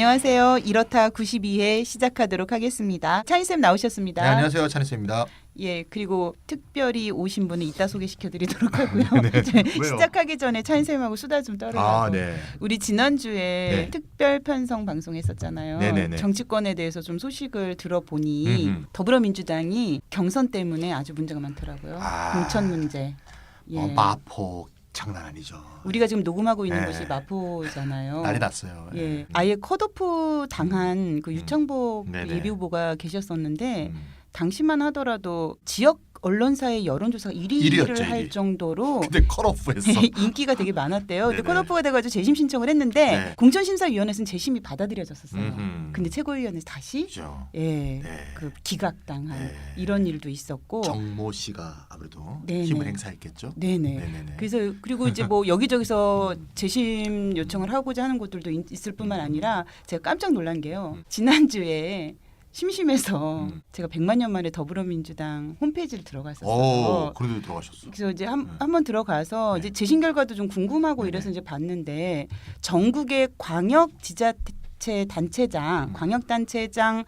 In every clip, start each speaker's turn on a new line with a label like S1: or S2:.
S1: 안녕하세요. 이렇다 92회 시작하도록 하겠습니다. 찬희쌤 나오셨습니다.
S2: 네, 안녕하세요. 찬희쌤입니다.
S1: 예, 그리고 특별히 오신 분은 이따 소개시켜드리도록 하고요.
S2: 왜요?
S1: 시작하기 전에 찬희쌤하고 수다 좀 떨으려고.
S2: 네.
S1: 우리 지난주에
S2: 네.
S1: 특별 편성 방송했었잖아요.
S2: 네네네.
S1: 정치권에 대해서 좀 소식을 들어보니 더불어민주당이 경선 때문에 아주 문제가 많더라고요. 공천 문제. 예.
S2: 마포 장난 아니죠.
S1: 우리가 지금 녹음하고 있는
S2: 네.
S1: 곳이 마포잖아요.
S2: 난리 났어요.
S1: 예, 아예 컷오프 당한 그 유창복
S2: 네네.
S1: 예비후보가 계셨었는데
S2: 음.
S1: 당시만 하더라도 지역 언론사의 여론조사가 1위를
S2: 일위였죠,
S1: 할
S2: 1위.
S1: 정도로
S2: 근데 컷오프했어.
S1: 인기가 되게 많았대요. 근데
S2: 네네.
S1: 컷오프가 돼가지고 재심 신청을 했는데
S2: 네.
S1: 공천심사위원회에서는 재심이 받아들여졌었어요.
S2: 음흠.
S1: 근데 최고위원회에서 다시
S2: 그죠.
S1: 예,
S2: 네.
S1: 그 기각당한
S2: 네.
S1: 이런 일도 있었고.
S2: 정모 씨가 아무래도
S1: 네네.
S2: 힘을 행사했겠죠.
S1: 네네.
S2: 네네네.
S1: 그래서 그리고 이제 뭐 여기저기서 재심 요청을 하고자 하는 곳들도 있을 뿐만 아니라 제가 깜짝 놀란 게요. 지난주에 심심해서 제가 100만 년 만에 더불어민주당 홈페이지를 들어갔었어요.
S2: 그래도 들어가셨어.
S1: 그래서 이제 한번 들어가서 이제 재심 결과도 좀 궁금하고 이래서 이제 봤는데 전국의 광역 지자체 단체장, 광역 단체장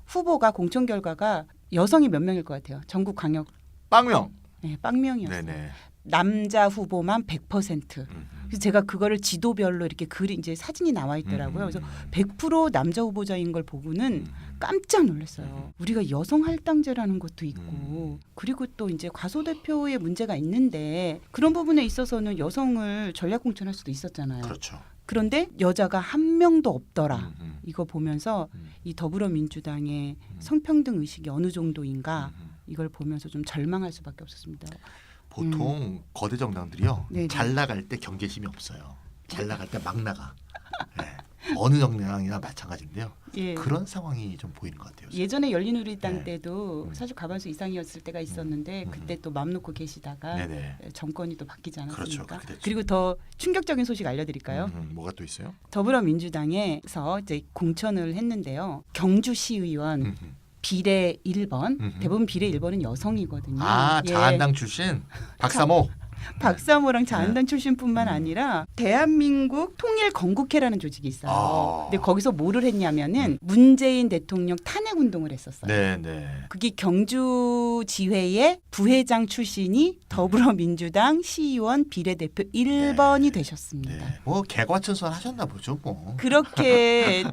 S1: 후보가 공천 결과가 여성이 몇 명일 것 같아요. 전국 광역
S2: 빵명.
S1: 네, 빵명이었어요.
S2: 네네.
S1: 남자 후보만 100%. 그래서 제가 그거를 지도별로 이렇게 글이 이제 사진이 나와 있더라고요. 그래서 100% 남자 후보자인 걸 보고는 깜짝 놀랐어요. 우리가 여성 할당제라는 것도 있고 그리고 또 이제 과소대표의 문제가 있는데 그런 부분에 있어서는 여성을 전략 공천할 수도 있었잖아요.
S2: 그렇죠.
S1: 그런데 여자가 한 명도 없더라.
S2: 음.
S1: 이거 보면서 이 더불어민주당의 성평등 의식이 어느 정도인가 이걸 보면서 좀 절망할 수밖에 없었습니다.
S2: 보통 거대 정당들이요.
S1: 네네.
S2: 잘 나갈 때 경계심이 없어요. 잘 나갈 때 막 나가. 네. 어느 정당이나 마찬가지인데요.
S1: 예.
S2: 그런 상황이 좀 보이는 것 같아요.
S1: 예전에 열린우리당
S2: 네.
S1: 때도 사실 과반수 이상이었을 때가 있었는데 그때 또 맘 놓고 계시다가
S2: 네네.
S1: 정권이 또 바뀌지 않았습니까?
S2: 그렇죠. 그렇게 됐죠.
S1: 그리고 더 충격적인 소식 알려드릴까요?
S2: 뭐가 또 있어요?
S1: 더불어민주당에서 이제 공천을 했는데요. 경주시의원 비례 1번 대부분 비례 1번은 여성이거든요. 예.
S2: 자한당 출신 박사모.
S1: 박사모랑 자한당 출신뿐만 아니라 대한민국 통일 건국회라는 조직이 있어요. 근데 거기서 뭐를 했냐면은 문재인 대통령 탄핵 운동을 했었어요.
S2: 네네.
S1: 그게 경주지회의 부회장 출신이 더불어민주당 시의원 비례대표 1번이 되셨습니다.
S2: 네. 뭐 개과천선 하셨나 보죠, 뭐.
S1: 그렇게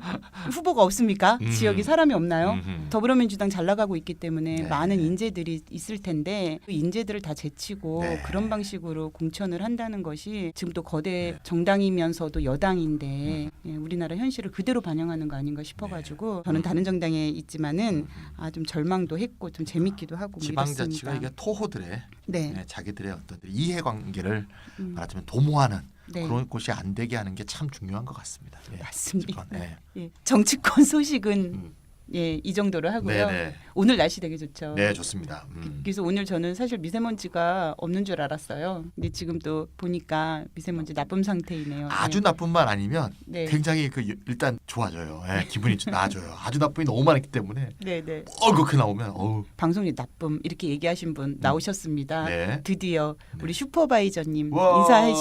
S1: 후보가 없습니까? 지역이 사람이 없나요?
S2: 음흠.
S1: 더불어민주당 잘 나가고 있기 때문에
S2: 네.
S1: 많은 인재들이 있을 텐데 그 인재들을 다 제치고
S2: 네.
S1: 그런 방식으로 공천을 한다는 것이 지금 또 거대 정당이면서도 여당인데 예, 우리나라 현실을 그대로 반영하는 거 아닌가 싶어가지고 저는 다른 정당에 있지만은 좀 절망도 했고 좀 재밌기도 하고 뭐
S2: 지방자치가
S1: 이렇습니다.
S2: 이게 토호들의
S1: 네.
S2: 자기들의 어떤 이해관계를 말하자면 도모하는
S1: 네.
S2: 그런 곳이 안 되게 하는 게 참 중요한 것 같습니다. 예.
S1: 맞습니다.
S2: 어쨌건, 예.
S1: 예, 정치권 소식은 예, 이 정도로 하고요.
S2: 네네.
S1: 오늘 날씨 되게 좋죠.
S2: 네, 좋습니다.
S1: 그래서 오늘 저는 사실 미세먼지가 없는 줄 알았어요. 근데 지금 또 보니까 미세먼지 나쁨 상태이네요.
S2: 아주
S1: 네.
S2: 나쁜만 아니면
S1: 네.
S2: 굉장히 일단 좋아져요. 예, 기분이 나아져요. 아주 나쁨이 너무 많기 때문에
S1: 네네.
S2: 그렇게 나오면
S1: 방송이 나쁨 이렇게 얘기하신 분 나오셨습니다.
S2: 네.
S1: 드디어 우리 슈퍼바이저님
S2: 와.
S1: 인사해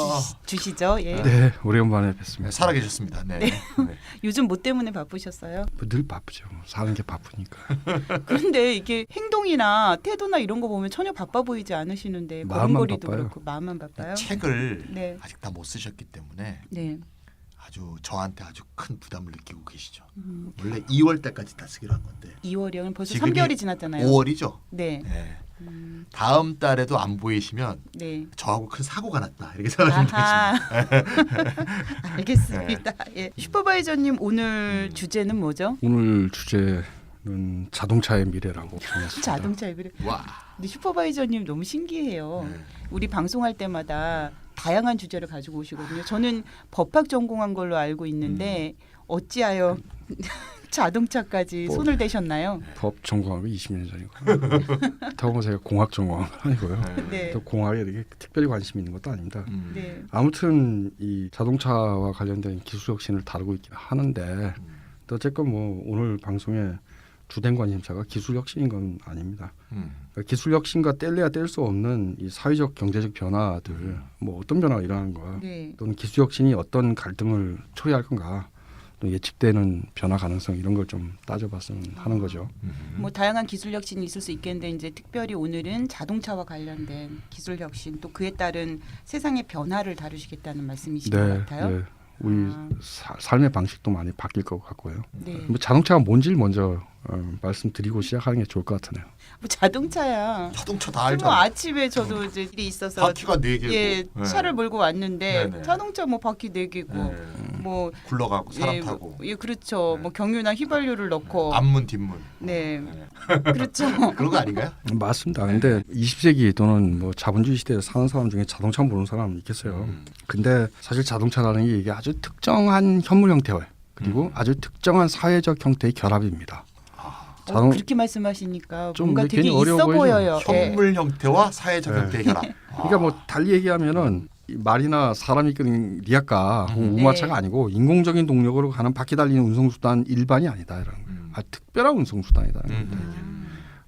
S1: 주시죠. 예.
S3: 네, 오랜만에 뵙습니다.
S2: 살아계셨습니다. 네. 네.
S1: 요즘 뭐 때문에 바쁘셨어요?
S3: 뭐늘 바쁘죠. 사는 게 바쁘니까.
S1: 그런데 이게 행동이나 태도나 이런 거 보면 전혀 바빠 보이지 않으시는데
S3: 마음만
S1: 걸음걸이도
S3: 바빠요.
S1: 그렇고 마음만 바빠요.
S2: 책을
S1: 네.
S2: 아직 다 못 쓰셨기 때문에
S1: 네.
S2: 아주 저한테 아주 큰 부담을 느끼고 계시죠. 원래 2월 때까지 다 쓰기로 한 건데
S1: 2월이면 벌써
S2: 지금이
S1: 3개월이 지났잖아요.
S2: 5월이죠.
S1: 네.
S2: 네. 다음 달에도 안 보이시면
S1: 네.
S2: 저하고 큰 사고가 났다 이렇게 생각하시면
S1: 아하.
S2: 되겠습니다.
S1: 알겠습니다. 예. 슈퍼바이저님 오늘 주제는 뭐죠?
S3: 오늘 주제는 자동차의 미래라고 정했습니다.
S1: 자동차 얘기를.
S2: 와.
S1: 근데 슈퍼바이저님 너무 신기해요. 우리 방송할 때마다 다양한 주제를 가지고 오시거든요. 저는 법학 전공한 걸로 알고 있는데 어찌하여 자동차까지
S3: 뭐.
S1: 손을 대셨나요?
S3: 법 전공한 거 20년 전이고. 그렇다고 제가 공학 전공한 건 아니고요.
S1: 네.
S3: 또 공학에 되게 특별히 관심 있는 것도 아닙니다.
S1: 네.
S3: 아무튼 이 자동차와 관련된 기술 혁신을 다루고 있긴 하는데 또 어쨌건 뭐 오늘 방송에 주된 관심사가 기술 혁신인 건 아닙니다. 그러니까 기술 혁신과 뗄래야 뗄 수 없는 이 사회적 경제적 변화들 뭐 어떤 변화가 일어나는 거야
S1: 네.
S3: 또는 기술 혁신이 어떤 갈등을 초래할 건가 또 예측되는 변화 가능성 이런 걸 좀 따져봤으면 하는 거죠.
S1: 뭐 다양한 기술 혁신이 있을 수 있겠는데 이제 특별히 오늘은 자동차와 관련된 기술 혁신 또 그에 따른 세상의 변화를 다루시겠다는 말씀이신 것 같아요.
S3: 네. 우리 삶의 방식도 많이 바뀔 것 같고요.
S1: 네.
S3: 뭐 자동차가 뭔지를 먼저 말씀드리고 시작하는 게 좋을 것 같으네요.
S1: 뭐 자동차야.
S2: 자동차 다
S1: 뭐
S2: 알잖아.
S1: 아침에 저도 이제 일이 있어서
S2: 바퀴가 4개고.
S1: 예, 차를 몰고 왔는데
S2: 네네.
S1: 자동차 뭐 바퀴 4개고 뭐
S2: 굴러가고 사람
S1: 예,
S2: 타고.
S1: 예, 그렇죠. 뭐 경유나 휘발유를 넣고
S2: 앞문 뒷문.
S1: 네. 그렇죠.
S2: 그런 거 아닌가요?
S3: 맞습니다. 근데 20세기 또는 뭐 자본주의 시대에 사는 사람 중에 자동차 모르는 사람 있겠어요. 근데 사실 자동차라는 게 이게 아주 특정한 현물 형태와 그리고 아주 특정한 사회적 형태의 결합입니다.
S1: 그렇게 말씀하시니까
S3: 좀
S1: 뭔가 되게
S3: 괜히 어려워
S1: 있어
S3: 보이죠?
S1: 보여요. 예.
S2: 현물 형태와 사회적 형태의 결합.
S3: 그러니까 뭐 달리 얘기하면은 이 말이나 사람이 이끄는 리아카 우마차가
S1: 네.
S3: 아니고 인공적인 동력으로 가는 바퀴 달리는 운송수단 일반이 아니다 이런 거예요. 특별한 운송수단이다.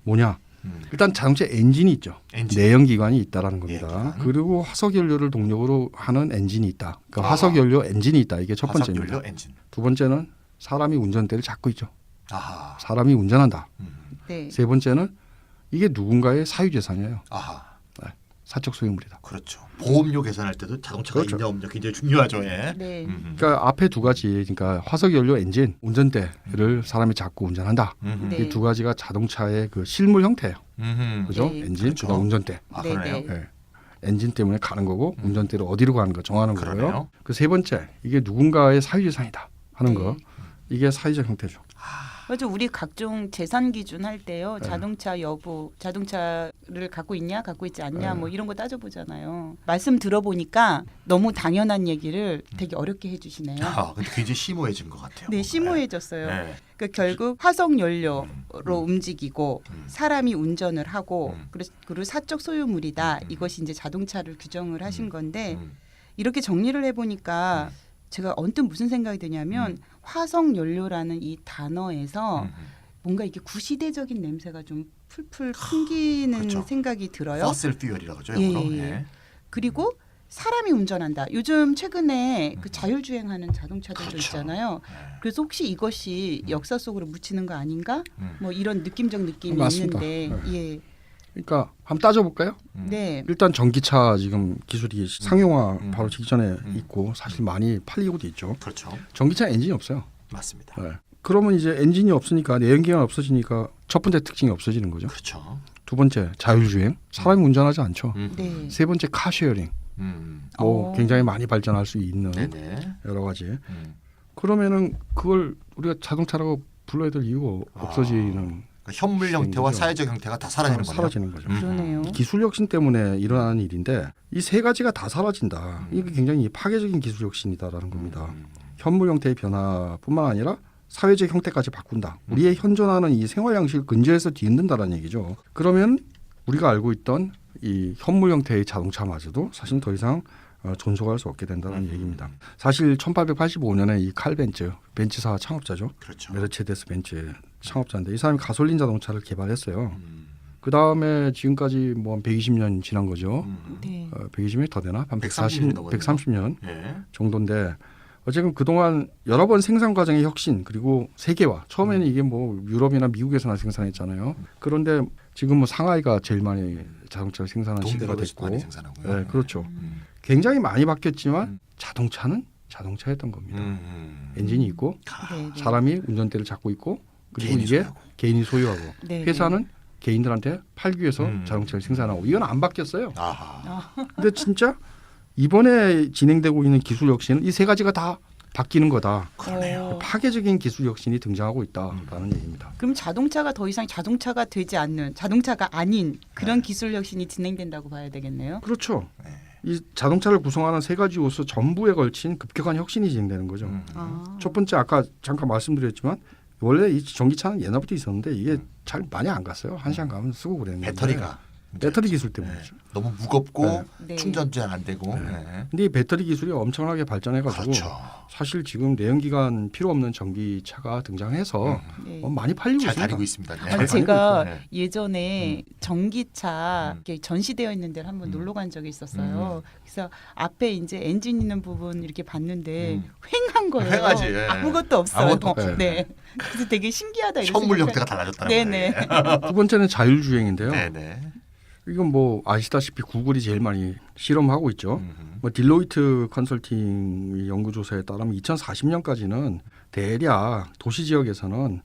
S3: 뭐냐? 일단 자동차 엔진이 있죠.
S2: 엔진.
S3: 내연기관이 있다라는 겁니다.
S2: 내연기관.
S3: 그리고 화석연료를 동력으로 하는 엔진이 있다. 그러니까 화석연료 엔진이 있다. 이게 첫 번째입니다.
S2: 화석연료 엔진.
S3: 두 번째는 사람이 운전대를 잡고 있죠.
S2: 아하.
S3: 사람이 운전한다.
S1: 네.
S3: 세 번째는 이게 누군가의 사유재산이에요.
S2: 아하.
S3: 사적 소유물이다.
S2: 그렇죠. 보험료 계산할 때도 자동차가
S3: 그렇죠.
S2: 있냐 없냐 굉장히 중요하죠. 예.
S1: 네.
S3: 그러니까 앞에 두 가지, 그러니까 화석연료 엔진, 운전대를 사람이 잡고 운전한다.
S1: 네.
S3: 이 두 가지가 자동차의 그 실물 형태예요. 그죠?
S1: 네.
S3: 엔진,
S2: 그렇죠.
S3: 그다음 운전대.
S2: 아,
S1: 네,
S2: 그러네요.
S1: 네.
S3: 예. 엔진 때문에 가는 거고 운전대를 어디로 가는 거 정하는 거고요.
S2: 그러네요.
S3: 그 세 번째, 이게 누군가의 사유재산이다 하는
S1: 네.
S3: 거. 이게 사회적 형태죠.
S1: 맞아. 우리 각종 재산 기준 할 때요.
S3: 네.
S1: 자동차 여부, 자동차를 갖고 있냐, 갖고 있지 않냐,
S3: 네.
S1: 뭐 이런 거 따져보잖아요. 말씀 들어보니까 너무 당연한 얘기를 되게 어렵게 해주시네요.
S2: 근데 굉장히 심오해진 것 같아요.
S1: 네, 심오해졌어요.
S2: 네.
S1: 그러니까 결국 화석 연료로 움직이고 사람이 운전을 하고 그리고 사적 소유물이다. 이것이 이제 자동차를 규정을 하신 건데 이렇게 정리를 해보니까 제가 언뜻 무슨 생각이 드냐면 화석 연료라는 이 단어에서 뭔가 이게 구시대적인 냄새가 좀 풀풀 풍기는
S2: 그렇죠.
S1: 생각이 들어요.
S2: 퍼슬 퓨얼이라고 하죠.
S1: 예,
S2: 영어로.
S1: 예.
S2: 예.
S1: 그리고 사람이 운전한다. 요즘 최근에 그 자율주행하는 자동차들도
S2: 그렇죠.
S1: 있잖아요. 그래서 혹시 이것이 역사 속으로 묻히는 거 아닌가? 뭐 이런 느낌적 느낌이
S3: 맞습니다.
S1: 있는데, 예,
S3: 그러니까 한번 따져볼까요?
S1: 네,
S3: 일단 전기차 지금 기술이 상용화 바로 직전에 있고 사실 많이 팔리고도 있죠.
S2: 그렇죠.
S3: 전기차 엔진이 없어요.
S2: 맞습니다.
S3: 네. 그러면 이제 엔진이 없으니까 내연기관 없어지니까 첫 번째 특징이 없어지는 거죠.
S2: 그렇죠.
S3: 두 번째 자율주행, 사람이 운전하지 않죠.
S1: 네.
S3: 세 번째 카쉐어링, 뭐
S1: 어.
S3: 굉장히 많이 발전할 수 있는
S2: 네네.
S3: 여러 가지. 그러면은 그걸 우리가 자동차라고 불러야 될 이유가 없어지는
S2: 그러니까 현물 형태와
S3: 거죠.
S2: 사회적 형태가 다 사라지는 거네요.
S3: 사라지는 거죠.
S1: 그러네요.
S3: 기술 혁신 때문에 일어나는 일인데 이 세 가지가 다 사라진다. 이게 굉장히 파괴적인 기술 혁신이다라는 겁니다. 현물 형태의 변화뿐만 아니라 사회적 형태까지 바꾼다. 우리의 현존하는 이 생활 양식을 근저에서 뒤흔든다라는 얘기죠. 그러면 우리가 알고 있던 이 현물 형태의 자동차마저도 사실 더 이상 존속할 수 없게 된다는 얘기입니다. 사실 1885년에 이 칼 벤츠사 창업자죠.
S2: 그렇죠.
S3: 메르체데스 벤츠 창업자인데 이 사람이 가솔린 자동차를 개발했어요. 그 다음에 지금까지 뭐 한 120년 지난 거죠.
S1: 네.
S3: 120년이 더 되나? 한
S2: 130년 넘었네요.
S3: 130년
S2: 예.
S3: 정도인데 어쨌든 그동안 여러 번 생산 과정의 혁신 그리고 세계화. 처음에는 이게 뭐 유럽이나 미국에서나 생산했잖아요. 그런데 지금 뭐 상하이가 제일 많이 자동차를 생산하는 시대가
S2: 동유럽에서
S3: 됐고,
S2: 많이 생산하고요.
S3: 네, 그렇죠. 굉장히 많이 바뀌었지만 자동차는 자동차였던 겁니다. 엔진이 있고
S1: 네, 네.
S3: 사람이 운전대를 잡고 있고 그리고
S2: 개인이
S3: 이게
S2: 소유하고.
S3: 개인이 소유하고
S1: 네,
S3: 회사는 개인들한테 팔기 위해서 자동차를 생산하고 이건 안 바뀌었어요.
S2: 아하.
S3: 근데 진짜 이번에 진행되고 있는 기술 혁신은 이 세 가지가 다 바뀌는 거다.
S1: 그러네요.
S3: 파괴적인 기술 혁신이 등장하고 있다라는 얘기입니다.
S1: 그럼 자동차가 더 이상 자동차가 되지 않는 자동차가 아닌 그런 기술 혁신이 진행된다고 봐야 되겠네요.
S3: 그렇죠. 이 자동차를 구성하는 세 가지 요소 전부에 걸친 급격한 혁신이 진행되는 거죠.
S1: 아.
S3: 첫 번째 아까 잠깐 말씀드렸지만 원래 이 전기차는 옛날부터 있었는데 이게 잘 많이 안 갔어요. 한 시간 가면 쓰고 그랬는데
S2: 배터리가
S3: 배터리 기술 때문이죠.
S2: 너무 무겁고
S3: 네.
S1: 네.
S2: 충전 잘 안 되고.
S3: 네.
S2: 네.
S3: 근데 이 배터리 기술이 엄청나게 발전해가지고
S2: 그렇죠.
S3: 사실 지금 내연기관 필요 없는 전기차가 등장해서
S1: 네.
S3: 많이 팔리고
S2: 잘
S3: 있습니다.
S2: 다니고 있습니다. 네.
S1: 아니, 제가
S2: 네.
S1: 예전에 전기차 이렇게 전시되어 있는 데를 한번
S2: 음.
S1: 놀러 간 적이 있었어요. 그래서 앞에 이제 엔진 있는 부분 이렇게 봤는데 횡한 거예요.
S2: 횡하지, 예.
S1: 아무것도 없어요.
S2: 아무것도 없어요.
S1: 네. 그래서 되게 신기하다. 이런
S2: 현물
S1: 생각을-
S2: 형태가 달라졌다는
S1: 네네.
S2: 거예요.
S3: 두 번째는 자율주행인데요.
S2: 네네.
S3: 이건 뭐 아시다시피 구글이 제일 많이 실험하고 있죠.
S2: 음.
S3: 뭐 딜로이트 컨설팅 연구조사에 따르면 2040년까지는 대략 도시 지역에서는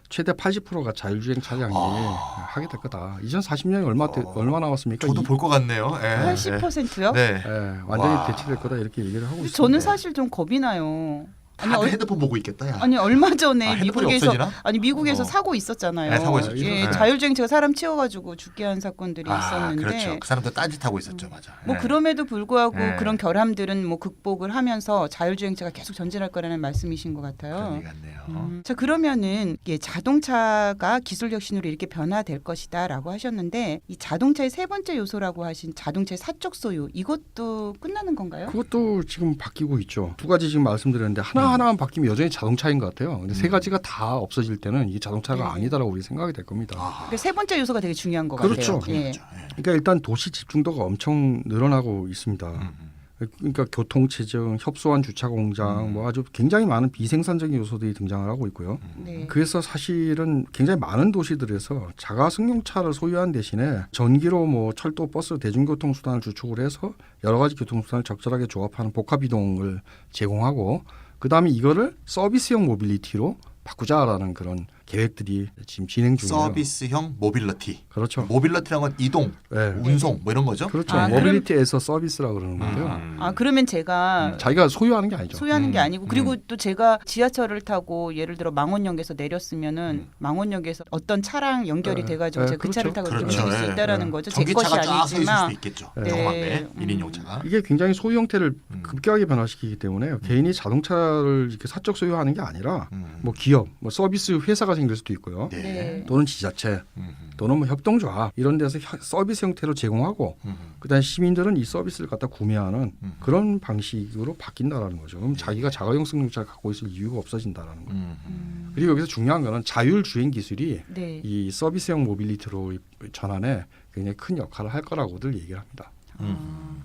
S3: 최대 80%가 자율주행 차량이 하게 될 거다. 2040년이 얼마 남았습니까?
S2: 저도 볼 것 같네요. 예.
S1: 80%요?
S2: 네.
S3: 완전히
S2: 와.
S3: 대체될 거다 이렇게 얘기를 하고 있습니다.
S1: 저는 사실 좀 겁이 나요.
S2: 다들 핸드폰 보고 있겠다. 야.
S1: 아니 얼마 전에
S2: 핸드폰이
S1: 미국에서
S2: 없어지나?
S1: 미국에서 사고 있었잖아요.
S2: 네, 사고 있었죠.
S1: 예,
S2: 네.
S1: 자율주행차가 사람 치워가지고 죽게 한 사건들이 있었는데.
S2: 그렇죠. 그 사람들 딴짓하고 있었죠, 맞아.
S1: 뭐
S2: 네.
S1: 그럼에도 불구하고
S2: 네.
S1: 그런 결함들은 뭐 극복을 하면서 자율주행차가 계속 전진할 거라는 말씀이신 것
S2: 그런
S1: 같아요.
S2: 얘기 같네요.
S1: 자 그러면은 자동차가 기술 혁신으로 이렇게 변화될 것이다라고 하셨는데 이 자동차의 세 번째 요소라고 하신 자동차의 사적 소유 이것도 끝나는 건가요?
S3: 그것도 지금 바뀌고 있죠. 두 가지 지금 말씀드렸는데 하나하나만 바뀌면 여전히 자동차인 것 같아요. 근데 세 가지가 다 없어질 때는 이게 자동차가
S1: 네.
S3: 아니다라고 우리 생각이 될 겁니다.
S1: 그러니까 세 번째 요소가 되게 중요한 것
S3: 그렇죠.
S1: 같아요. 예.
S3: 그러니까 일단 도시 집중도가 엄청 늘어나고 있습니다. 그러니까 교통체증, 협소한 주차 공장, 뭐 아주 굉장히 많은 비생산적인 요소들이 등장을 하고 있고요.
S1: 네.
S3: 그래서 사실은 굉장히 많은 도시들에서 자가 승용차를 소유한 대신에 전기로 뭐 철도, 버스, 대중교통 수단을 주축을 해서 여러 가지 교통 수단을 적절하게 조합하는 복합 이동을 제공하고 그다음에 이거를 서비스형 모빌리티로 바꾸자라는 그런 계획들이 지금 진행 중이에요.
S2: 서비스형 모빌리티.
S3: 그렇죠.
S2: 모빌리티란 건 이동,
S3: 네.
S2: 운송 뭐 이런 거죠?
S3: 그렇죠.
S1: 아,
S3: 모빌리티에서 서비스라고 그러는 건데요.
S1: 아 그러면 제가
S3: 자기가 소유하는 게 아니죠.
S1: 소유하는 게 아니고 그리고 또 제가 지하철을 타고 예를 들어 망원역에서 내렸으면은 망원역에서 어떤 차랑 연결이
S3: 네.
S1: 돼가지고
S3: 네,
S1: 제가 그 차를
S3: 그렇죠.
S1: 타고
S2: 그렇죠.
S1: 움직일 수
S2: 네.
S1: 있다라는
S3: 네.
S1: 거죠. 제 것이
S2: 전기차가 쫙 서 있을
S1: 아니지만
S2: 수도 있겠죠.
S1: 네.
S2: 경험하게 1인용차가.
S3: 이게 굉장히 소유 형태를 급격하게 변화시키기 때문에 개인이 자동차를 이렇게 사적 소유하는 게 아니라 뭐 기업, 뭐 서비스 회사가 생길 수도 있고요.
S2: 네.
S1: 네.
S3: 또는 지자체, 또는 뭐 협동조합 이런 데서 서비스 형태로 제공하고 그다음에 시민들은 이 서비스를 갖다 구매하는 그런 방식으로 바뀐다라는 거죠. 그럼 자기가 자가용 승용차를 갖고 있을 이유가 없어진다라는 거예요. 그리고 여기서 중요한 거는 자율주행 기술이
S1: 네.
S3: 이 서비스형 모빌리티로 전환에 굉장히 큰 역할을 할 거라고들 얘기를 합니다.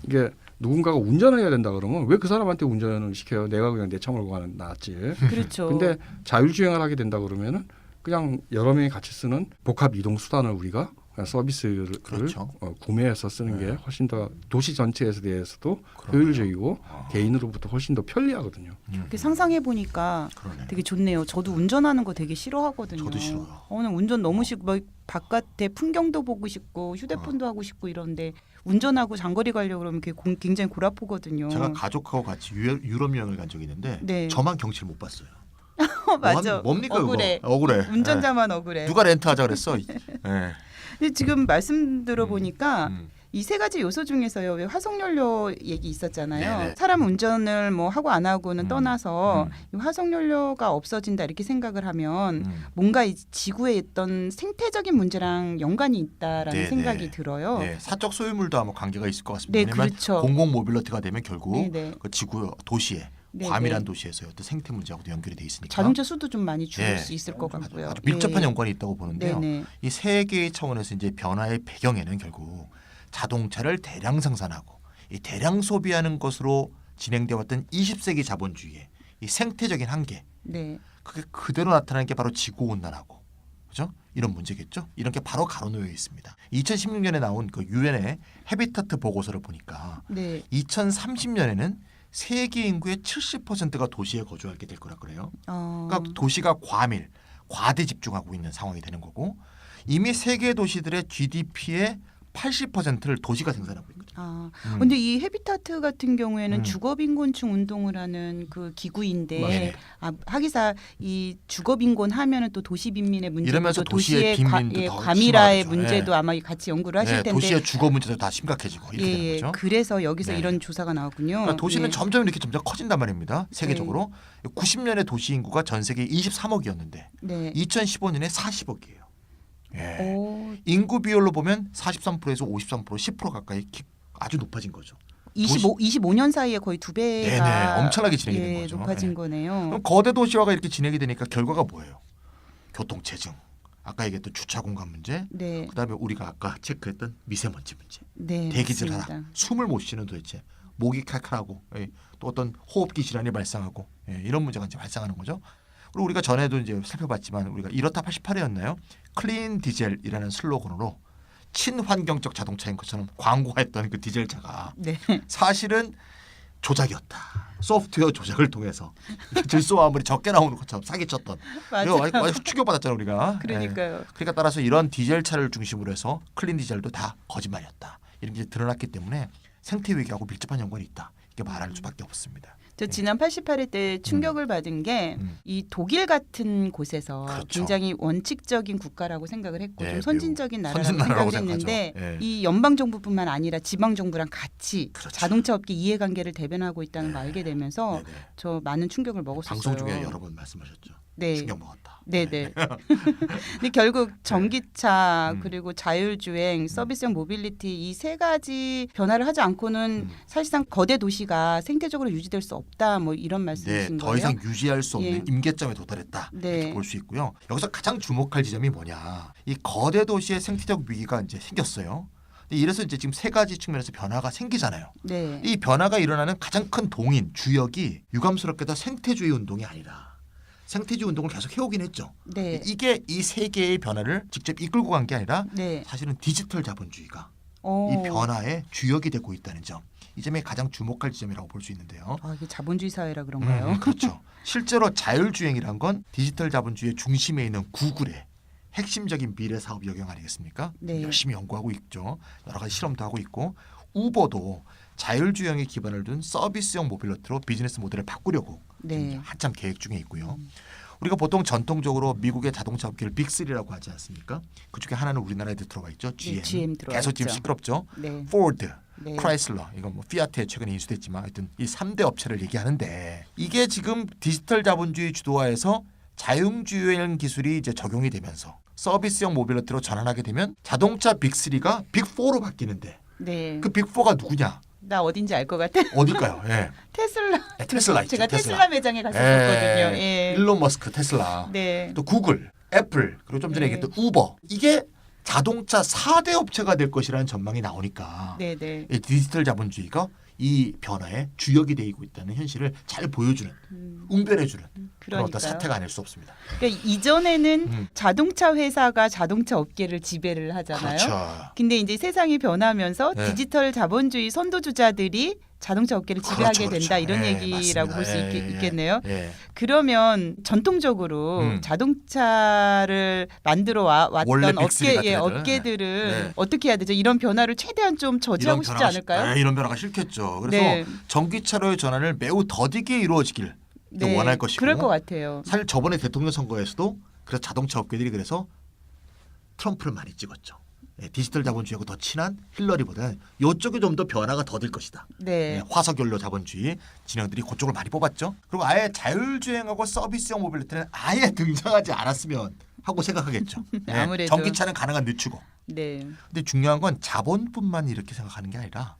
S3: 이게 누군가가 운전을 해야 된다 그러면 왜 그 사람한테 운전을 시켜요? 내가 그냥 내 차 몰고 가는 낫지.
S1: 그렇죠.
S3: 근데 자율주행을 하게 된다 그러면은 그냥 여러 명이 같이 쓰는 복합 이동 수단을 우리가 그냥 서비스를
S2: 그렇죠.
S3: 구매해서 쓰는 게 훨씬 더 도시 전체에 대해서도
S2: 그러네요.
S3: 효율적이고 개인으로부터 훨씬 더 편리하거든요.
S1: 이렇게 상상해 보니까
S2: 그러네.
S1: 되게 좋네요. 저도 운전하는 거 되게 싫어하거든요.
S2: 저도 싫어요.
S1: 오늘 운전 너무 싫고 뭐 바깥에 풍경도 보고 싶고 휴대폰도 하고 싶고 이런데 운전하고 장거리 가려고 그러면 그게 굉장히 골아프거든요.
S2: 제가 가족하고 같이 유럽 여행을 간 적이 있는데
S1: 네.
S2: 저만 경치를 못 봤어요.
S1: 맞아.
S2: 뭡니까
S1: 억울해.
S2: 그거? 억울해.
S1: 운전자만 억울해.
S2: 누가 렌트하자 그랬어? 네.
S1: 근데 지금 말씀 들어보니까
S2: 음.
S1: 이 세 가지 요소 중에서요. 왜 화석연료 얘기 있었잖아요.
S2: 네네.
S1: 사람 운전을 뭐 하고 안 하고는 떠나서
S2: 음.
S1: 이 화석연료가 없어진다 이렇게 생각을 하면 뭔가 이 지구에 있던 생태적인 문제랑 연관이 있다라는
S2: 네네.
S1: 생각이 들어요.
S2: 네, 사적 소유물도 아마 관계가 있을 것 같습니다.
S1: 네,
S2: 왜냐하면
S1: 그렇죠.
S2: 공공 모빌리티가 되면 결국
S1: 네네.
S2: 그 지구 도시에
S1: 네네.
S2: 과밀한 도시에서의 어떤 생태 문제하고도 연결이 돼 있으니까
S1: 자동차 수도 좀 많이 줄일
S2: 네.
S1: 수 있을 것 같고요.
S2: 아주 밀접한
S1: 네.
S2: 연관이 있다고 보는데요.
S1: 네네.
S2: 이 세 개의 차원에서 이제 변화의 배경에는 결국 자동차를 대량 생산하고 이 대량 소비하는 것으로 진행되어 왔던 20세기 자본주의의 이 생태적인 한계
S1: 네.
S2: 그게 그대로 나타나는 게 바로 지구 온난화고 그죠? 이런 문제겠죠. 이런 게 바로 가로놓여 있습니다. 2016년에 나온 그 유엔의 헤비타트 보고서를 보니까
S1: 네.
S2: 2030년에는 세계 인구의 70%가 도시에 거주하게 될 거라 그래요. 그러니까
S1: 음.
S2: 도시가 과대 집중하고 있는 상황이 되는 거고 이미 세계 도시들의 GDP의 80%를 도시가 생산하고 있거든요.
S1: 아, 근데 이 헤비타트 같은 경우에는
S2: 음.
S1: 주거빈곤층 운동을 하는 그 기구인데
S2: 네.
S1: 하기사 이 주거빈곤 하면은 또 도시빈민의 문제도
S2: 이러면서
S1: 또
S2: 도시의 빈민도 더
S1: 과밀화의
S2: 심하죠.
S1: 문제도
S2: 네.
S1: 아마 같이 연구를 하실
S2: 네,
S1: 텐데
S2: 도시의 주거 문제도 다 심각해지고 이렇게 되는 거죠.
S1: 그래서 여기서
S2: 네.
S1: 이런 조사가 나왔군요.
S2: 그러니까 도시는
S1: 예.
S2: 점점 커진단 말입니다. 세계적으로 90년에 도시 인구가 전 세계 23억이었는데
S1: 네.
S2: 2015년에 40억이에요. 예.
S1: 오,
S2: 인구 비율로 보면 43%에서 53%, 10% 가까이 아주 높아진 거죠.
S1: 25년 사이에 거의 두 배가
S2: 네네, 엄청나게 진행이 된 거죠.
S1: 높아진
S2: 예.
S1: 거네요.
S2: 그럼 거대 도시화가 이렇게 진행이 되니까 결과가 뭐예요? 교통체증, 아까 얘기했던 주차 공간 문제,
S1: 네,
S2: 그다음에 우리가 아까 체크했던 미세먼지 문제,
S1: 네,
S2: 대기질
S1: 맞습니다.
S2: 하나, 숨을 못 쉬는 도대체 목이 칼칼하고 또 어떤 호흡기 질환이 발생하고 이런 문제가 이제 발생하는 거죠. 그리고 우리가 전에도 이제 살펴봤지만 우리가 이렇다 88회였나요? 클린 디젤이라는 슬로건으로 친환경적 자동차인 것처럼 광고했던 그 디젤차가
S1: 네,
S2: 사실은 조작이었다. 소프트웨어 조작을 통해서 질소와 아무리 적게 나오는 것처럼 사기쳤던.
S1: 맞아요.
S2: 이거 완전 충격받았잖아요 우리가.
S1: 그러니까요.
S2: 그러니까 따라서 이런 디젤 차를 중심으로 해서 클린 디젤도 다 거짓말이었다. 이런 게 드러났기 때문에 생태 위기하고 밀접한 연관이 있다. 이게 말할 수밖에 없습니다.
S1: 저 지난 88회 때 충격을 받은 게 이 독일 같은 곳에서
S2: 그렇죠.
S1: 굉장히 원칙적인 국가라고 생각을 했고
S2: 네,
S1: 좀 선진적인 나라라고
S2: 선진나라라고
S1: 생각을 했는데
S2: 생각하죠. 예.
S1: 이 연방 정부뿐만 아니라 지방 정부랑 같이
S2: 그렇죠.
S1: 자동차 업계 이해관계를 대변하고 있다는 걸 알게 되면서
S2: 네네.
S1: 저 많은 충격을 먹었었어요.
S2: 방송 중에 여러 번 말씀하셨죠.
S1: 네.
S2: 충격 먹었다.
S1: 네네. 근데 결국 전기차
S2: 음.
S1: 그리고 자율주행, 서비스형 모빌리티 이 세 가지 변화를 하지 않고는 사실상 거대 도시가 생태적으로 유지될 수 없다. 뭐 이런
S2: 네,
S1: 말씀이신
S2: 더
S1: 거예요?
S2: 이상 유지할 수 없는
S1: 예.
S2: 임계점에 도달했다.
S1: 네.
S2: 이렇게 볼 수 있고요. 여기서 가장 주목할 지점이 뭐냐? 이 거대 도시의 생태적 위기가 이제 생겼어요. 이래서 이제 지금 세 가지 측면에서 변화가 생기잖아요.
S1: 네.
S2: 이 변화가 일어나는 가장 큰 동인 주역이 유감스럽게도 생태주의 운동이 아니라 생태주의 운동을 계속 해오긴 했죠.
S1: 네.
S2: 이게 이 세 개의 변화를 직접 이끌고 간 게 아니라
S1: 네.
S2: 사실은 디지털 자본주의가
S1: 어.
S2: 이 변화의 주역이 되고 있다는 점. 이 점이 가장 주목할 지점이라고 볼 수 있는데요.
S1: 아, 이게 자본주의 사회라 그런가요?
S2: 그렇죠. 실제로 자율주행이란 건 디지털 자본주의의 중심에 있는 구글의 핵심적인 미래 사업 영역 아니겠습니까?
S1: 네.
S2: 열심히 연구하고 있죠. 여러 가지 실험도 하고 있고 우버도 자율주행에 기반을 둔 서비스형 모빌리티로 비즈니스 모델을 바꾸려고
S1: 네.
S2: 지금 한참 계획 중에 있고요. 우리가 보통 전통적으로 미국의 자동차 업계를 빅3라고 하지 않습니까? 그중에 하나는 우리나라에도 들어가 있죠. GM.
S1: GM 들어가
S2: 계속 지금
S1: 있죠.
S2: 시끄럽죠.
S1: 네.
S2: 포드,
S1: 네.
S2: 크라이슬러, 이건 뭐 피아트에 최근에 인수됐지만 하여튼 이 3대 업체를 얘기하는데 이게 지금 디지털 자본주의 주도화에서 자율주행 기술이 이제 적용이 되면서 서비스형 모빌리티로 전환하게 되면 자동차 빅3가 빅4로 바뀌는데
S1: 네.
S2: 그 빅4가 누구냐?
S1: 나 어딘지 알 것 같아.
S2: 어딜까요? 예.
S1: 테슬라.
S2: 테슬라 있죠.
S1: 제가 테슬라 매장에 갔었거든요. 예.
S2: 일론 머스크 테슬라.
S1: 네.
S2: 또 구글, 애플, 그리고 좀 전에
S1: 네.
S2: 얘기했던 우버. 이게 자동차 4대 업체가 될 것이라는 전망이 나오니까
S1: 네, 네.
S2: 이 디지털 자본주의가 이 변화의 주역이 되고 있다는 현실을 잘 보여주는, 응별해주는 그런 어떤
S1: 그러니까요.
S2: 사태가 아닐 수 없습니다.
S1: 그러니까 이전에는
S2: 음.
S1: 자동차 회사가 자동차 업계를 지배를 하잖아요.
S2: 그렇죠.
S1: 근데 이제 세상이 변하면서
S2: 네.
S1: 디지털 자본주의 선도주자들이 자동차 업계를 지배하게
S2: 그렇죠,
S1: 된다
S2: 그렇죠.
S1: 이런
S2: 예,
S1: 얘기라고
S2: 맞습니다.
S1: 볼 수
S2: 예, 예,
S1: 있겠네요.
S2: 예.
S1: 그러면 전통적으로 자동차를 만들어
S2: 원래
S1: 왔던
S2: 빅3 같은 애들.
S1: 업계들은
S2: 네.
S1: 어떻게 해야 되죠? 이런 변화를 최대한 좀 저지하고 싶지 않을까요?
S2: 이런 변화가 싫겠죠. 그래서
S1: 네.
S2: 전기차로의 전환을 매우 더디게 이루어지길
S1: 네,
S2: 원할 것이고
S1: 그럴 것 같아요.
S2: 사실 저번에 대통령 선거에서도 그래서 자동차 업계들이 그래서 트럼프를 많이 찍었죠. 디지털 자본주의하고 더 친한 힐러리보다는 이쪽이 좀 더 변화가 더딜 것이다.
S1: 네.
S2: 화석연료 자본주의 진영들이 그쪽을 많이 뽑았죠. 그리고 아예 자율주행하고 서비스형 모빌리티는 아예 등장하지 않았으면 하고 생각하겠죠.
S1: 아무래도.
S2: 전기차는 가능한 늦추고.
S1: 네.
S2: 근데 중요한 건 자본뿐만 이렇게 생각하는 게 아니라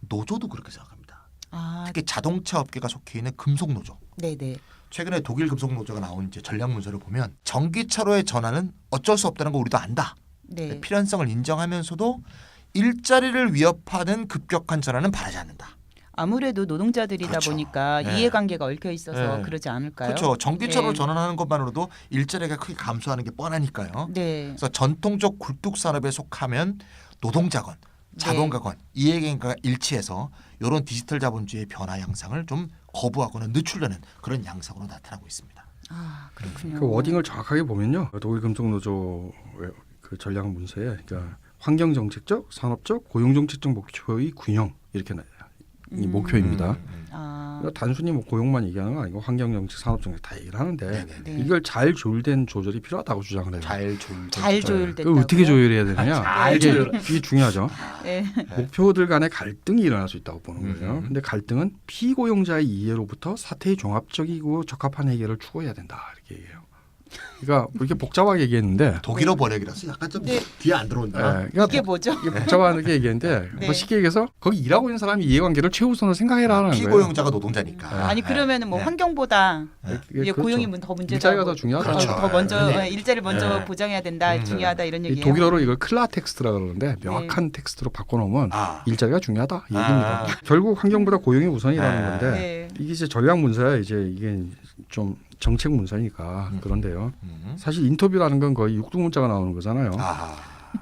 S2: 노조도 그렇게 생각합니다.
S1: 아,
S2: 특히 자동차 업계가 속해 있는 금속 노조.
S1: 네, 네.
S2: 최근에 독일 금속 노조가 나온 이제 전략 문서를 보면 전기차로의 전환은 어쩔 수 없다는 거 우리도 안다.
S1: 네.
S2: 필연성을 인정하면서도 일자리를 위협하는 급격한 전환은 바라지 않는다.
S1: 아무래도 노동자들이다
S2: 그렇죠.
S1: 보니까
S2: 네.
S1: 이해관계가 얽혀 있어서
S2: 네.
S1: 그러지 않을까요?
S2: 그렇죠. 전기차로
S1: 네.
S2: 전환하는 것만으로도 일자리가 크게 감소하는 게 뻔하니까요.
S1: 네.
S2: 그래서 전통적 굴뚝 산업에 속하면 노동자건 자본가건 이해관계가 일치해서 이런 디지털 자본주의의 변화 양상을 좀 거부하거나 늦추려는 그런 양상으로 나타나고 있습니다.
S1: 아, 그렇군요.
S3: 그 워딩을 정확하게 보면요. 독일 금속노조의 그 전략 문서에 그러니까 환경정책적, 산업적, 고용정책적 목표의 균형 이렇게 이 목표입니다.
S1: 아,
S3: 그러니까 단순히 뭐 고용만 얘기하는 건 아니고 환경정책, 산업정책 다 얘기를 하는데
S1: 네.
S3: 이걸 잘 조율된 조절이 필요하다고 주장을 해요.
S1: 잘 조율됐다고요?
S3: 그 어떻게 조율해야 되느냐?
S2: 잘
S3: 이게,
S2: 조율.
S3: 이게 중요하죠.
S1: 네.
S3: 목표들 간의 갈등이 일어날 수 있다고 보는 거예요. 근데 갈등은 피고용자의 이해로부터 사태의 종합적이고 적합한 해결을 추구해야 된다 이렇게 얘기해요. 그러니까 이렇게 복잡하게 얘기했는데
S2: 독일어 번역이라서 약간 좀
S1: 네.
S2: 귀에 안 들어온다.
S3: 그러니까
S1: 이게 뭐죠?
S3: 이게 복잡하게 얘기했는데
S1: 네.
S3: 뭐 쉽게 얘기해서 거기 일하고 있는 사람이 이해관계를 최우선으로 생각해라는 거예요.
S2: 피고용자가 노동자니까.
S1: 아니 그러면은 뭐
S2: 네.
S1: 환경보다
S3: 이게
S1: 이게
S3: 그렇죠.
S1: 고용이 더 문제다.
S3: 일자리가 더 중요하다.
S2: 그렇죠.
S1: 더 먼저
S2: 네.
S1: 일자리를 먼저
S2: 네.
S1: 보장해야 된다. 중요하다 이런
S3: 이
S1: 얘기예요.
S3: 독일어로 이걸 클라텍스트라 그러는데 명확한 텍스트로 바꿔놓으면
S2: 아.
S3: 일자리가 중요하다 이 얘기입니다.
S2: 아.
S3: 결국 환경보다 고용이 우선이라는
S2: 네.
S3: 건데
S1: 네.
S3: 이게 이제 전략 문서야. 이제 이게 좀 정책 문서니까 그런데요. 사실 인터뷰라는 건 거의 육두문자가 나오는 거잖아요.
S2: 아.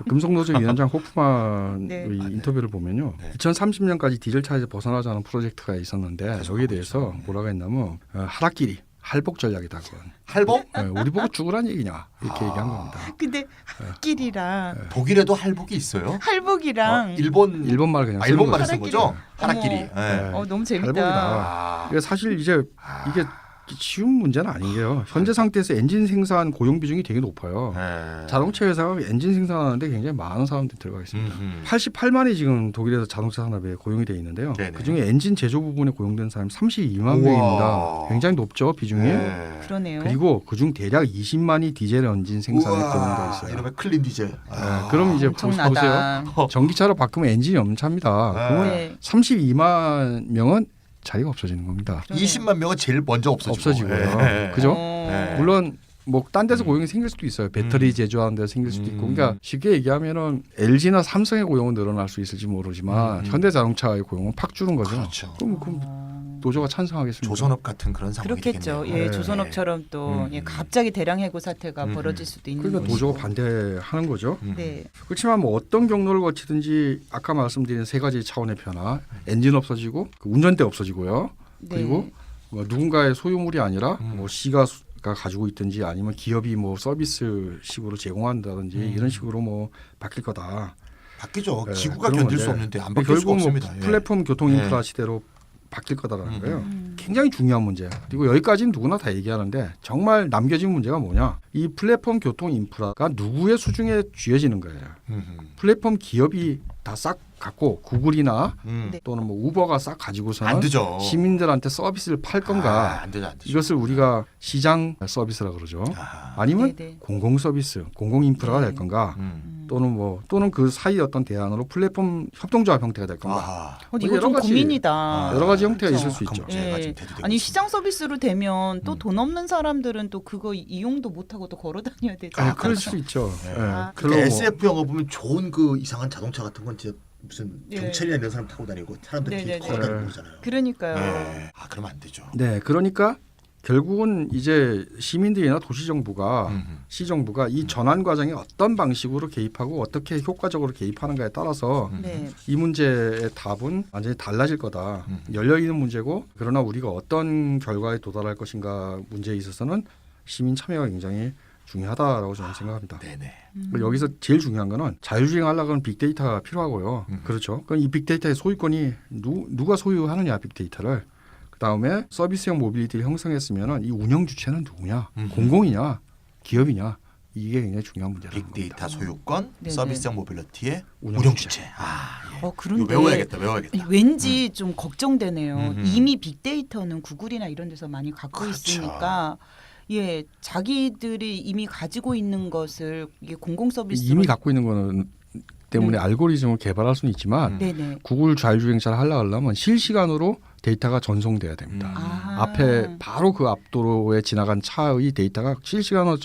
S3: 금속노조 위원장 호프만의
S1: 네.
S3: 인터뷰를 보면요.
S2: 네.
S3: 2030년까지 디젤차에서 벗어나자는 프로젝트가 있었는데
S2: 계속
S3: 여기에
S2: 하고
S3: 대해서
S2: 있죠.
S3: 뭐라고 했냐면 하락길이 할복 전략이다. 그건.
S2: 할복?
S3: 우리 보고 죽으란 얘기냐 이렇게
S2: 아.
S3: 얘기한 겁니다.
S1: 근데 할길이랑
S2: 독일에도 할복이 있어요?
S1: 할복이랑
S2: 일본
S3: 말 그냥
S2: 일본
S3: 쓰는
S2: 말을
S3: 거죠.
S2: 쓴 거죠?
S1: 하락길이.
S2: 하락길이.
S3: 어머.
S2: 예.
S1: 너무 재밌다.
S3: 할복이다.
S2: 아.
S3: 그러니까 사실 이제 이게 쉬운 문제는 아닌 게요. 현재 상태에서 엔진 생산 고용 비중이 되게 높아요.
S2: 예.
S3: 자동차 회사가 엔진 생산하는데 굉장히 많은 사람들이 들어가 있습니다. 88만이 지금 독일에서 자동차 산업에 고용이 돼 있는데요.
S2: 네네.
S3: 그중에 엔진 제조 부분에 고용된 사람이 32만
S2: 우와.
S3: 명입니다. 굉장히 높죠 비중이.
S2: 예.
S1: 그러네요.
S3: 그리고 그중 대략 20만이 디젤 엔진 생산에
S2: 우와,
S3: 고용돼 있어요.
S2: 이러면 클린 디젤. 아.
S3: 그럼 이제
S1: 엄청나다.
S3: 보세요. 전기차로 바꾸면 엔진이 엄차입니다. 그러면
S1: 네.
S3: 32만 명은 자리가 없어지는 겁니다.
S1: 그러네요.
S2: 20만 명은 제일 먼저 없어지고요.
S3: 없어지고요. 그죠?
S2: 예.
S3: 물론 뭐 딴 데서 고용이 생길 수도 있어요. 배터리 제조하는 데서 생길 수도 있고. 그러니까 쉽게 얘기하면은 LG나 삼성의 고용은 늘어날 수 있을지 모르지만 현대자동차의 고용은 팍 줄은 거죠.
S2: 그렇죠.
S3: 그럼 노조가 찬성하겠습니까?
S2: 조선업 같은 그런 상황이
S1: 그렇겠죠.
S2: 되겠네요.
S1: 예,
S3: 네.
S1: 조선업처럼 또 예, 갑자기 대량 해고 사태가 벌어질 수도 있는
S3: 그러니까
S1: 것이고.
S3: 노조가 반대하는 거죠.
S1: 네.
S3: 그렇지만 뭐 어떤 경로를 거치든지 아까 말씀드린 세 가지 차원의 변화, 엔진 없어지고 그 운전대 없어지고요.
S1: 네.
S3: 그리고 뭐 누군가의 소유물이 아니라 뭐 시가 가지고 있든지 아니면 기업이 뭐 서비스식으로 제공한다든지 이런 식으로 뭐 바뀔 거다.
S2: 바뀌죠.
S3: 예,
S2: 지구가
S3: 그런
S2: 견딜
S3: 건데
S2: 수 없는데 안 바뀔 수가
S3: 결국 뭐
S2: 없습니다. 예.
S3: 플랫폼 교통 인프라
S2: 예.
S3: 시대로 바뀔 거다라는 거예요. 굉장히 중요한 문제야. 그리고 여기까지는 누구나 다 얘기하는데 정말 남겨진 문제가 뭐냐? 이 플랫폼 교통 인프라가 누구의 수중에 쥐어지는 거예요. 플랫폼 기업이 다 싹 갖고 구글이나
S1: 네.
S3: 또는 뭐 우버가 싹 가지고서는
S2: 안 되죠.
S3: 시민들한테 서비스를 팔 건가?
S2: 안 되죠, 안 되죠.
S3: 이것을 우리가 시장 서비스라 그러죠.
S2: 아.
S3: 아니면
S1: 네네.
S3: 공공 서비스, 공공 인프라가
S1: 네.
S3: 될 건가?
S2: 음.
S3: 또는 그 사이 어떤 대안으로 플랫폼 협동조합 형태가 될 건가?
S2: 아하.
S1: 이거
S3: 여러
S1: 좀
S3: 가지-
S1: 고민이다.
S3: 여러 가지 형태가
S1: 그렇죠.
S3: 있을 수 있죠.
S2: 문제가
S1: 예.
S2: 지금 대두되고
S1: 아니
S2: 있습니다.
S1: 시장 서비스로 되면 또 돈 없는 사람들은 또 그거 이용도 못 하고 또 걸어 다녀야 되잖아요.
S3: 그럴 수 있죠.
S2: 네.
S3: 예.
S1: 아,
S3: 별로
S2: 그러니까
S3: 뭐-
S2: SF 영화 보면 좋은 그 이상한 자동차 같은 건 진짜 무슨
S1: 예.
S2: 경찰이나 이런 사람 타고 다니고 사람들이
S1: 네네네.
S2: 걸어 다니고 그러잖아요.
S1: 그러니까요.
S2: 네. 아 그러면 안 되죠.
S3: 네, 그러니까 결국은 이제 시민들이나 도시정부가 시정부가 이 전환 과정에 어떤 방식으로 개입하고 어떻게 효과적으로 개입하는가에 따라서
S1: 네.
S3: 이 문제의 답은 완전히 달라질 거다. 열려 있는 문제고 그러나 우리가 어떤 결과에 도달할 것인가 문제에 있어서는 시민 참여가 굉장히 중요하다라고 저는 생각합니다.
S2: 네네.
S3: 여기서 제일 중요한 거는 자율주행하려고 하면 빅데이터가 필요하고요. 그렇죠. 그럼 이 빅데이터의 소유권이 누가 소유하느냐 빅데이터를. 그다음에 서비스형 모빌리티를 형성했으면 이 운영 주체는 누구냐? 공공이냐? 기업이냐? 이게 굉장히 중요한 문제라는
S2: 빅데이터
S3: 겁니다.
S2: 소유권,
S1: 네네.
S2: 서비스형 모빌리티의
S3: 운영
S2: 운영
S3: 주체.
S2: 주체. 아, 예. 이거
S1: 그런데
S2: 외워야겠다. 외워야겠다.
S1: 왠지 좀 걱정되네요.
S2: 음.
S1: 이미 빅데이터는 구글이나 이런 데서 많이 갖고
S2: 그렇죠.
S1: 있으니까 예 자기들이 이미 가지고 있는 것을 이게 공공 서비스로
S3: 이미 갖고 있는 거는 때문에 알고리즘을 개발할 수는 있지만
S1: 네네.
S3: 구글 자율주행차를 하려면 실시간으로 데이터가 전송돼야 됩니다.
S1: 아.
S3: 앞에 바로 그 앞도로에 지나간 차의 데이터가 실시간으로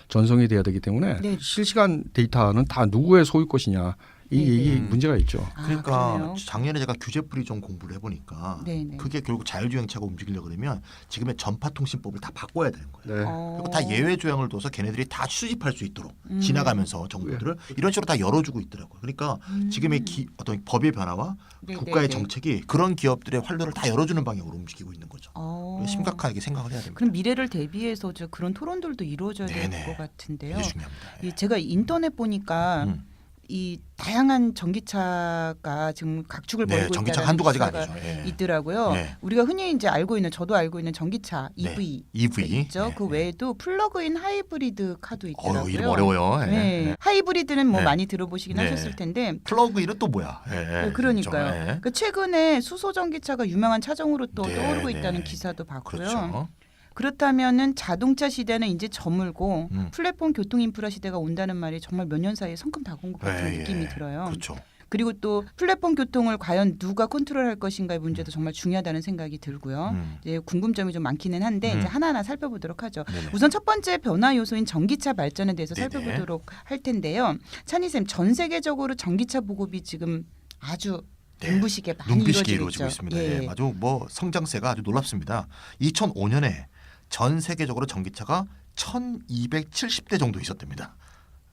S3: 전송이 돼야 되기 때문에
S1: 네.
S3: 실시간 데이터는 다 누구의 소유 것이냐 이
S1: 네네.
S3: 얘기 문제가 있죠.
S2: 그러니까
S1: 그래요?
S2: 작년에 제가 규제풀이 좀 공부를 해보니까
S1: 네네.
S2: 그게 결국 자율주행차가 움직이려 그러면 지금의 전파통신법을 다 바꿔야 되는 거예요.
S3: 네.
S2: 그리고 다 예외 조항을 둬서 걔네들이 다 수집할 수 있도록 지나가면서 정보들을 이런 식으로 다 열어주고 있더라고요. 그러니까 지금의 어떤 법의 변화와
S1: 네네네.
S2: 국가의 정책이 그런 기업들의 활로를 다 열어주는 방향으로 움직이고 있는 거죠.
S1: 어.
S2: 심각하게 생각을 해야 됩니다.
S1: 그럼 미래를 대비해서 저 그런 토론들도 이루어져야 될
S2: 네네.
S1: 것 같은데요.
S2: 이게 중요합니다. 예.
S1: 제가 인터넷 보니까
S2: 음.
S1: 이 다양한 전기차가 지금 각축을
S2: 네,
S1: 벌이고
S2: 전기차
S1: 있다는
S2: 한두 가지가
S1: 기사가
S2: 아니죠. 예.
S1: 있더라고요.
S2: 네.
S1: 우리가 흔히 이제 저도 알고 있는 전기차
S2: 네.
S1: EV
S2: EV
S1: 있죠.
S2: 네.
S1: 그 외에도 플러그인 하이브리드 카도 있더라고요.
S2: 이름 어려워요. 예.
S1: 네. 하이브리드는 뭐
S2: 네.
S1: 많이 들어보시긴
S2: 네.
S1: 하셨을 텐데.
S2: 플러그인은 또 뭐야? 예.
S1: 네, 그러니까요.
S2: 예.
S1: 그러니까 최근에 수소 전기차가 유명한 차종으로 또
S2: 네,
S1: 떠오르고
S2: 네.
S1: 있다는 기사도 봤고요.
S2: 그렇죠.
S1: 그렇다면은 자동차 시대는 이제 저물고 플랫폼 교통 인프라 시대가 온다는 말이 정말 몇 년 사이에 성큼 다가온 것 같은 느낌이 들어요.
S2: 그렇죠.
S1: 그리고 또 플랫폼 교통을 과연 누가 컨트롤할 것인가의 문제도 정말 중요하다는 생각이 들고요. 이제 궁금점이 좀 많기는 한데 이제 하나하나 살펴보도록 하죠.
S2: 네네.
S1: 우선 첫 번째 변화 요소인 전기차 발전에 대해서
S2: 네네.
S1: 살펴보도록 할 텐데요. 찬희쌤, 전 세계적으로 전기차 보급이 지금 아주
S2: 네.
S1: 눈부시게 많이
S2: 눈부시게
S1: 이루어지고
S2: 이루어지고
S1: 있죠.
S2: 있습니다.
S1: 예.
S2: 예. 아주 뭐 성장세가 아주 놀랍습니다. 2005년에 전 세계적으로 전기차가 1,270대 정도 있었답니다.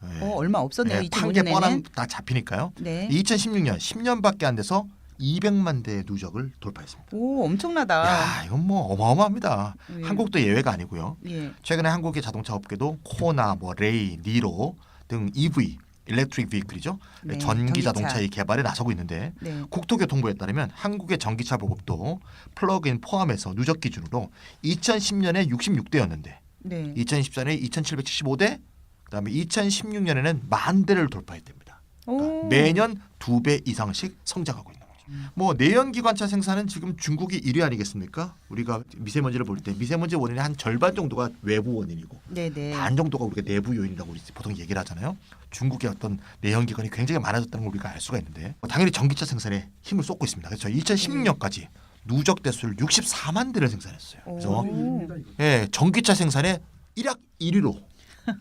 S2: 예.
S1: 얼마 없었네요.
S2: 예, 판게 뻔한
S1: 2005년에는.
S2: 다 잡히니까요.
S1: 네.
S2: 2016년 10년밖에 안 돼서 200만 대의 누적을 돌파했습니다.
S1: 오, 엄청나다.
S2: 야, 이건 뭐 어마어마합니다.
S1: 예.
S2: 한국도 예외가 아니고요.
S1: 예.
S2: 최근에 한국의 자동차 업계도 코나, 뭐 레이, 니로 등 EV, 일렉트릭 비클이죠.
S1: 네,
S2: 전기
S1: 전기차.
S2: 자동차의 개발에 나서고 있는데
S1: 네.
S2: 국토교통부에 따르면 한국의 전기차 보급도 플러그인 포함해서 누적 기준으로 2010년에 66대였는데
S1: 네.
S2: 2014년에 2,775대, 그다음에 2016년에는 10,000대를 돌파했답니다.
S1: 오.
S2: 매년 2배 이상씩 성장하고 있는 거죠. 뭐 내연기관차 생산은 지금 중국이 1위 아니겠습니까? 우리가 미세먼지를 볼 때 미세먼지 원인의 한 절반 정도가 외부 원인이고
S1: 네네.
S2: 반 정도가 우리가 내부 요인이라고 우리 보통 얘기를 하잖아요. 중국의 어떤 내연기관이 굉장히 많아졌다는 걸 우리가 알 수가 있는데 당연히 전기차 생산에 힘을 쏟고 있습니다. 그래서 2016년까지 누적 대수를 64만 대를 생산했어요. 그래서
S1: 오.
S2: 예, 전기차 생산에 1위로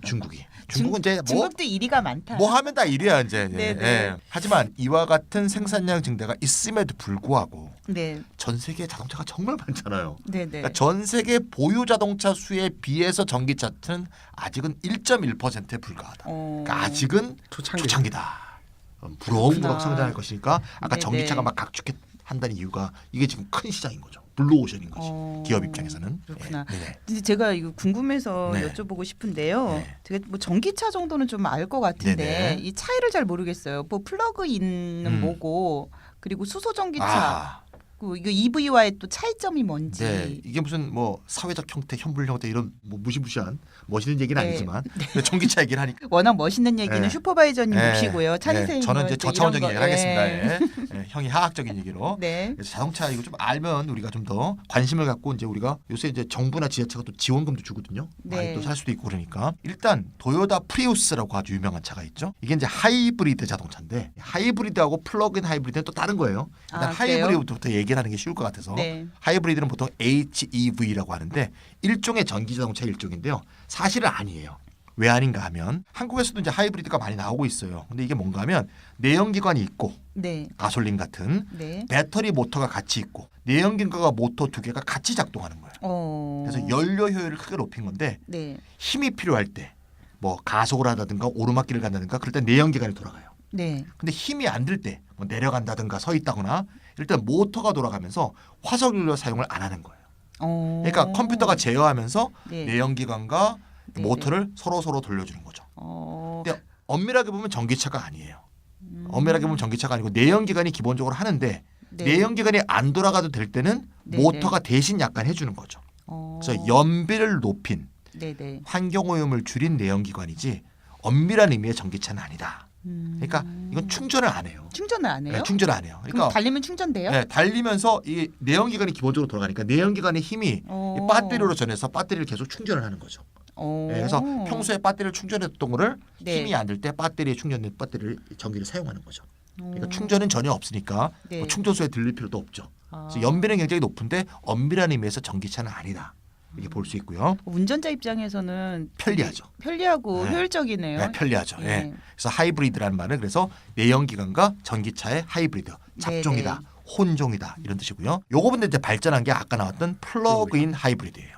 S2: 중국이. 중국은 이제 뭐
S1: 중국도 1위가 많다.
S2: 뭐 하면 다 1위야 이제.
S1: 네네.
S2: 예. 하지만 이와 같은 생산량 증대가 있음에도 불구하고
S1: 네.
S2: 전 세계 자동차가 정말 많잖아요.
S1: 네네.
S2: 그러니까 전 세계 보유 자동차 수에 비해서 전기차는 아직은 1.1%에 불과하다. 그러니까 아직은 초창기다. 부럭부럭
S1: 그렇구나.
S2: 성장할 것이니까 아까
S1: 네네.
S2: 전기차가 막 각축한다는 이유가 이게 지금 큰 시장인 거죠. 블루오션인 거지. 기업 입장에서는.
S1: 그렇구나.
S2: 예. 네네.
S1: 근데 제가 이거 궁금해서
S2: 네.
S1: 여쭤보고 싶은데요.
S2: 네.
S1: 제가 뭐 전기차 정도는 좀 알 것 같은데
S2: 네네.
S1: 이 차이를 잘 모르겠어요. 뭐 플러그인은 뭐고 그리고 수소 전기차
S2: 아,
S1: 그 이거 EV와의 또 차이점이 뭔지.
S2: 네, 이게 무슨 뭐 사회적 형태, 현물 형태 이런 뭐 무시무시한 멋있는 얘기는
S1: 네.
S2: 아니지만 전기차 얘기를 하니까
S1: 워낙 멋있는 얘기는
S2: 네.
S1: 슈퍼바이저님
S2: 네.
S1: 몫이고요. 찬희생님
S2: 저는 이제 저차원적인 얘기를 하겠습니다. 예. 형이 하학적인 얘기로.
S1: 네.
S2: 그래서 자동차 이거 좀 알면 우리가 좀 더 관심을 갖고 이제 우리가 요새 이제 정부나 지자체가 또 지원금도 주거든요.
S1: 네.
S2: 많이 또 살 수도 있고 그러니까 일단 도요타 프리우스라고 아주 유명한 차가 있죠. 이게 이제 하이브리드 자동차인데 하이브리드하고 플러그인 하이브리드는 또 다른 거예요. 일단
S1: 아, 그래요?
S2: 하이브리드부터 얘기를 하는 게 쉬울 것 같아서
S1: 네.
S2: 하이브리드는 보통 HEV라고 하는데 일종의 전기 자동차 일종인데요. 사실은 아니에요. 왜 아닌가 하면 한국에서도 이제 하이브리드가 많이 나오고 있어요. 근데 이게 뭔가 하면 내연기관이 있고
S1: 네.
S2: 가솔린 같은
S1: 네.
S2: 배터리 모터가 같이 있고 내연기관과 모터 두 개가 같이 작동하는 거예요. 그래서 연료 효율을 크게 높인 건데
S1: 네.
S2: 힘이 필요할 때 뭐 가속을 한다든가 오르막길을 간다든가 그럴 때 내연기관이 돌아가요.
S1: 네.
S2: 근데 힘이 안 들 때 뭐 내려간다든가 서 있다거나 일단 모터가 돌아가면서 화석연료 사용을 안 하는 거예요. 그러니까 컴퓨터가 제어하면서
S1: 네.
S2: 내연기관과
S1: 네,
S2: 모터를 서로 돌려주는 거죠.
S1: 어.
S2: 근데 엄밀하게 보면 전기차가 아니에요. 엄밀하게 보면 전기차가 아니고 내연기관이 기본적으로 하는데
S1: 네.
S2: 내연기관이 안 돌아가도 될 때는
S1: 네,
S2: 모터가 대신 약간 해주는 거죠.
S1: 어.
S2: 그래서 연비를 높인
S1: 네네.
S2: 환경오염을 줄인 내연기관이지 엄밀한 의미의 전기차는 아니다. 그러니까 이건 충전을 안 해요.
S1: 충전을 안 해요?
S2: 네, 충전을 안 해요.
S1: 그럼
S2: 그러니까
S1: 달리면 충전돼요?
S2: 네, 달리면서 이 내연기관이 기본적으로 돌아가니까 내연기관의 힘이 이
S1: 어.
S2: 배터리로 전해서 배터리를 계속 충전을 하는 거죠.
S1: 어.
S2: 네, 그래서 평소에 배터리를 충전했던 거를
S1: 네.
S2: 힘이 안 들 때 배터리에 충전된 배터리를 전기를 사용하는 거죠. 그러니까
S1: 어.
S2: 충전은 전혀 없으니까
S1: 네.
S2: 뭐 충전소에 들릴 필요도 없죠.
S1: 아.
S2: 그래서 연비는 굉장히 높은데 엄밀한 의미에서 전기차는 아니다. 이렇게 볼 수 있고요.
S1: 운전자 입장에서는
S2: 편리하죠.
S1: 편리하고
S2: 네.
S1: 효율적이네요.
S2: 네, 편리하죠.
S1: 네.
S2: 예. 그래서 하이브리드라는 말은 그래서 내연기관과 전기차의 하이브리드, 잡종이다,
S1: 네,
S2: 혼종이다 이런 뜻이고요. 요거 근데 이제 발전한 게 아까 나왔던 플러그인 하이브리드예요.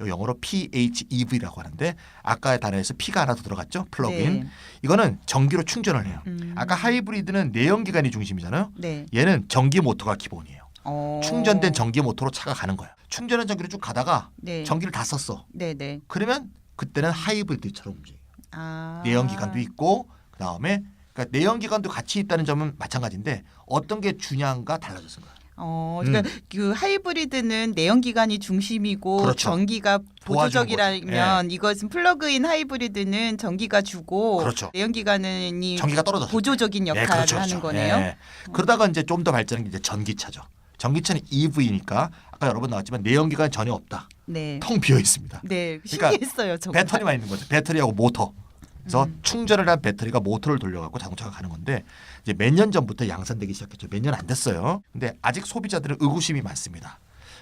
S2: 요 영어로 PHEV라고 하는데 아까의 단어에서 P가 하나 더 들어갔죠. 플러그인.
S1: 네.
S2: 이거는 전기로 충전을 해요. 아까 하이브리드는 내연기관이 중심이잖아요.
S1: 네.
S2: 얘는 전기 모터가 기본이에요.
S1: 어.
S2: 충전된 전기 모터로 차가 가는 거야. 충전한 전기를 쭉 가다가
S1: 네.
S2: 전기를 다 썼어.
S1: 네네.
S2: 그러면 그때는 하이브리드처럼 움직여요.
S1: 아.
S2: 내연기관도 있고 그다음에 그러니까 내연기관도 같이 있다는 점은 마찬가지인데 어떤 게 중요한가 달라졌은 거예요.
S1: 그러니까 그 하이브리드는 내연기관이 중심이고
S2: 그렇죠.
S1: 전기가
S2: 도와주는
S1: 보조적이라면 이것은 플러그인 하이브리드는 전기가 주고
S2: 그렇죠.
S1: 내연기관이
S2: 전기가 떨어져서
S1: 보조적인 역할을
S2: 그렇죠,
S1: 하는
S2: 그렇죠.
S1: 거네요.
S2: 예. 그러다가 이제 좀 더 발전한 게 이제 전기차죠. 전기차는 EV니까 아까 여러 번 나왔지만 내연기관 전혀 없다.
S1: 네.
S2: 텅 비어 있습니다.
S1: 네.
S2: 그러니까
S1: 신기했어요. 정말.
S2: 배터리만 있는 거죠. 배터리하고 모터. 그래서 충전을 한 배터리가 모터를 돌려갖고 자동차가 가는 건데 이제 몇 년 전부터 양산되기 시작했죠. 몇 년 안 됐어요. 근데 아직 소비자들은 의구심이 많습니다.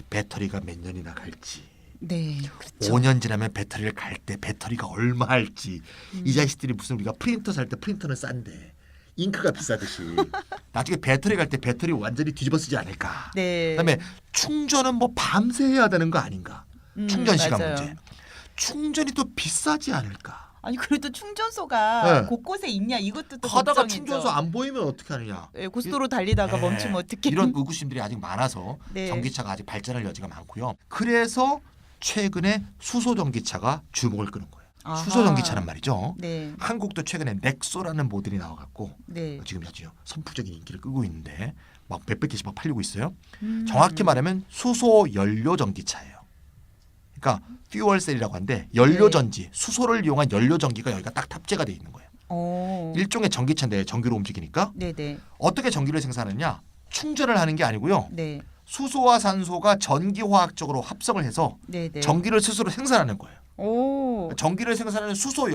S2: 배터리가 몇 년이나 갈지.
S1: 네. 그렇죠.
S2: 5년 지나면 배터리를 갈 때 배터리가 얼마 할지. 이 자식들이 무슨 우리가 프린터 살 때 프린터는 싼데 잉크가 비싸듯이 나중에 배터리 갈 때 배터리 완전히 뒤집어 쓰지 않을까.
S1: 네.
S2: 그다음에 충전은 뭐 밤새 해야 되는 거 아닌가. 충전 시간
S1: 맞아요.
S2: 문제. 충전이 또 비싸지 않을까.
S1: 아니 그래도 충전소가
S2: 네.
S1: 곳곳에 있냐 이것도 또
S2: 하다가
S1: 걱정이죠.
S2: 충전소 안 보이면 어떻게 하느냐.
S1: 네, 고속도로 달리다가
S2: 네.
S1: 멈추면 어떻게?
S2: 이런 의구심들이 아직 많아서
S1: 네.
S2: 전기차가 아직 발전할 여지가 많고요. 그래서 최근에 수소 전기차가 주목을 끄는 거예요.
S1: 아하.
S2: 수소 전기차란 말이죠.
S1: 네.
S2: 한국도 최근에 넥소라는 모델이 나와갖고
S1: 네.
S2: 지금 아주 선풍적인 인기를 끄고 있는데 막 몇백 개씩 막 팔리고 있어요.
S1: 음.
S2: 정확히 말하면 수소 연료 전기차예요. 그러니까 퓨얼셀이라고 하는데 연료
S1: 네.
S2: 전지, 수소를 이용한 연료 전기가 여기가 딱 탑재가 돼 있는 거예요. 일종의 전기차인데 전기로 움직이니까
S1: 네네.
S2: 어떻게 전기를 생산하느냐? 충전을 하는 게 아니고요.
S1: 네.
S2: 수소와 산소가 전기화학적으로 합성을 해서
S1: 네네.
S2: 전기를 스스로 생산하는 거예요.
S1: 오.
S2: 전기를 생산하는 수소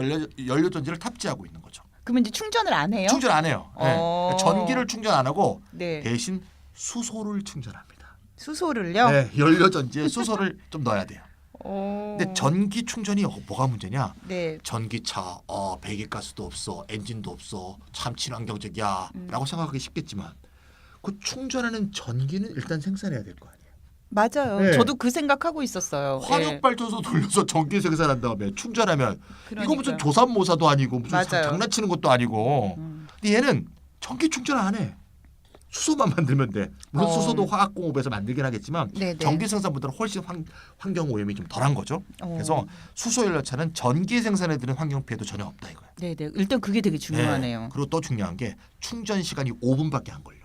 S2: 연료 전지를 탑재하고 있는 거죠.
S1: 그러면 이제 충전을 안 해요?
S2: 충전 안 해요. 네.
S1: 어.
S2: 전기를 충전 안 하고
S1: 네.
S2: 대신 수소를 충전합니다.
S1: 수소를요?
S2: 네, 연료 전지에 수소를 좀 넣어야 돼요.
S1: 오.
S2: 근데 전기 충전이 뭐가 문제냐?
S1: 네.
S2: 전기차 배기가스도 없어, 엔진도 없어, 참 친환경적이야라고 생각하기 쉽겠지만 그 충전하는 전기는 일단 생산해야 될 거 아니에요.
S1: 맞아요.
S2: 네.
S1: 저도 그 생각하고 있었어요.
S2: 화력 발전소 돌려서 전기 생산한 다음에 충전하면 이거 무슨
S1: 그러니까요.
S2: 조삼모사도 아니고 무슨
S1: 맞아요.
S2: 장난치는 것도 아니고. 근데 얘는 전기 충전 안 해. 수소만 만들면 돼. 물론
S1: 어.
S2: 수소도 화학공업에서 만들긴 하겠지만
S1: 네네.
S2: 전기 생산보다는 훨씬 환경 오염이 좀 덜한 거죠.
S1: 어.
S2: 그래서 수소 연료차는 전기 생산에 드는 환경 피해도 전혀 없다 이거예요.
S1: 네네. 일단 그게 되게 중요하네요.
S2: 네. 그리고 또 중요한 게 충전 시간이 5분밖에 안 걸려.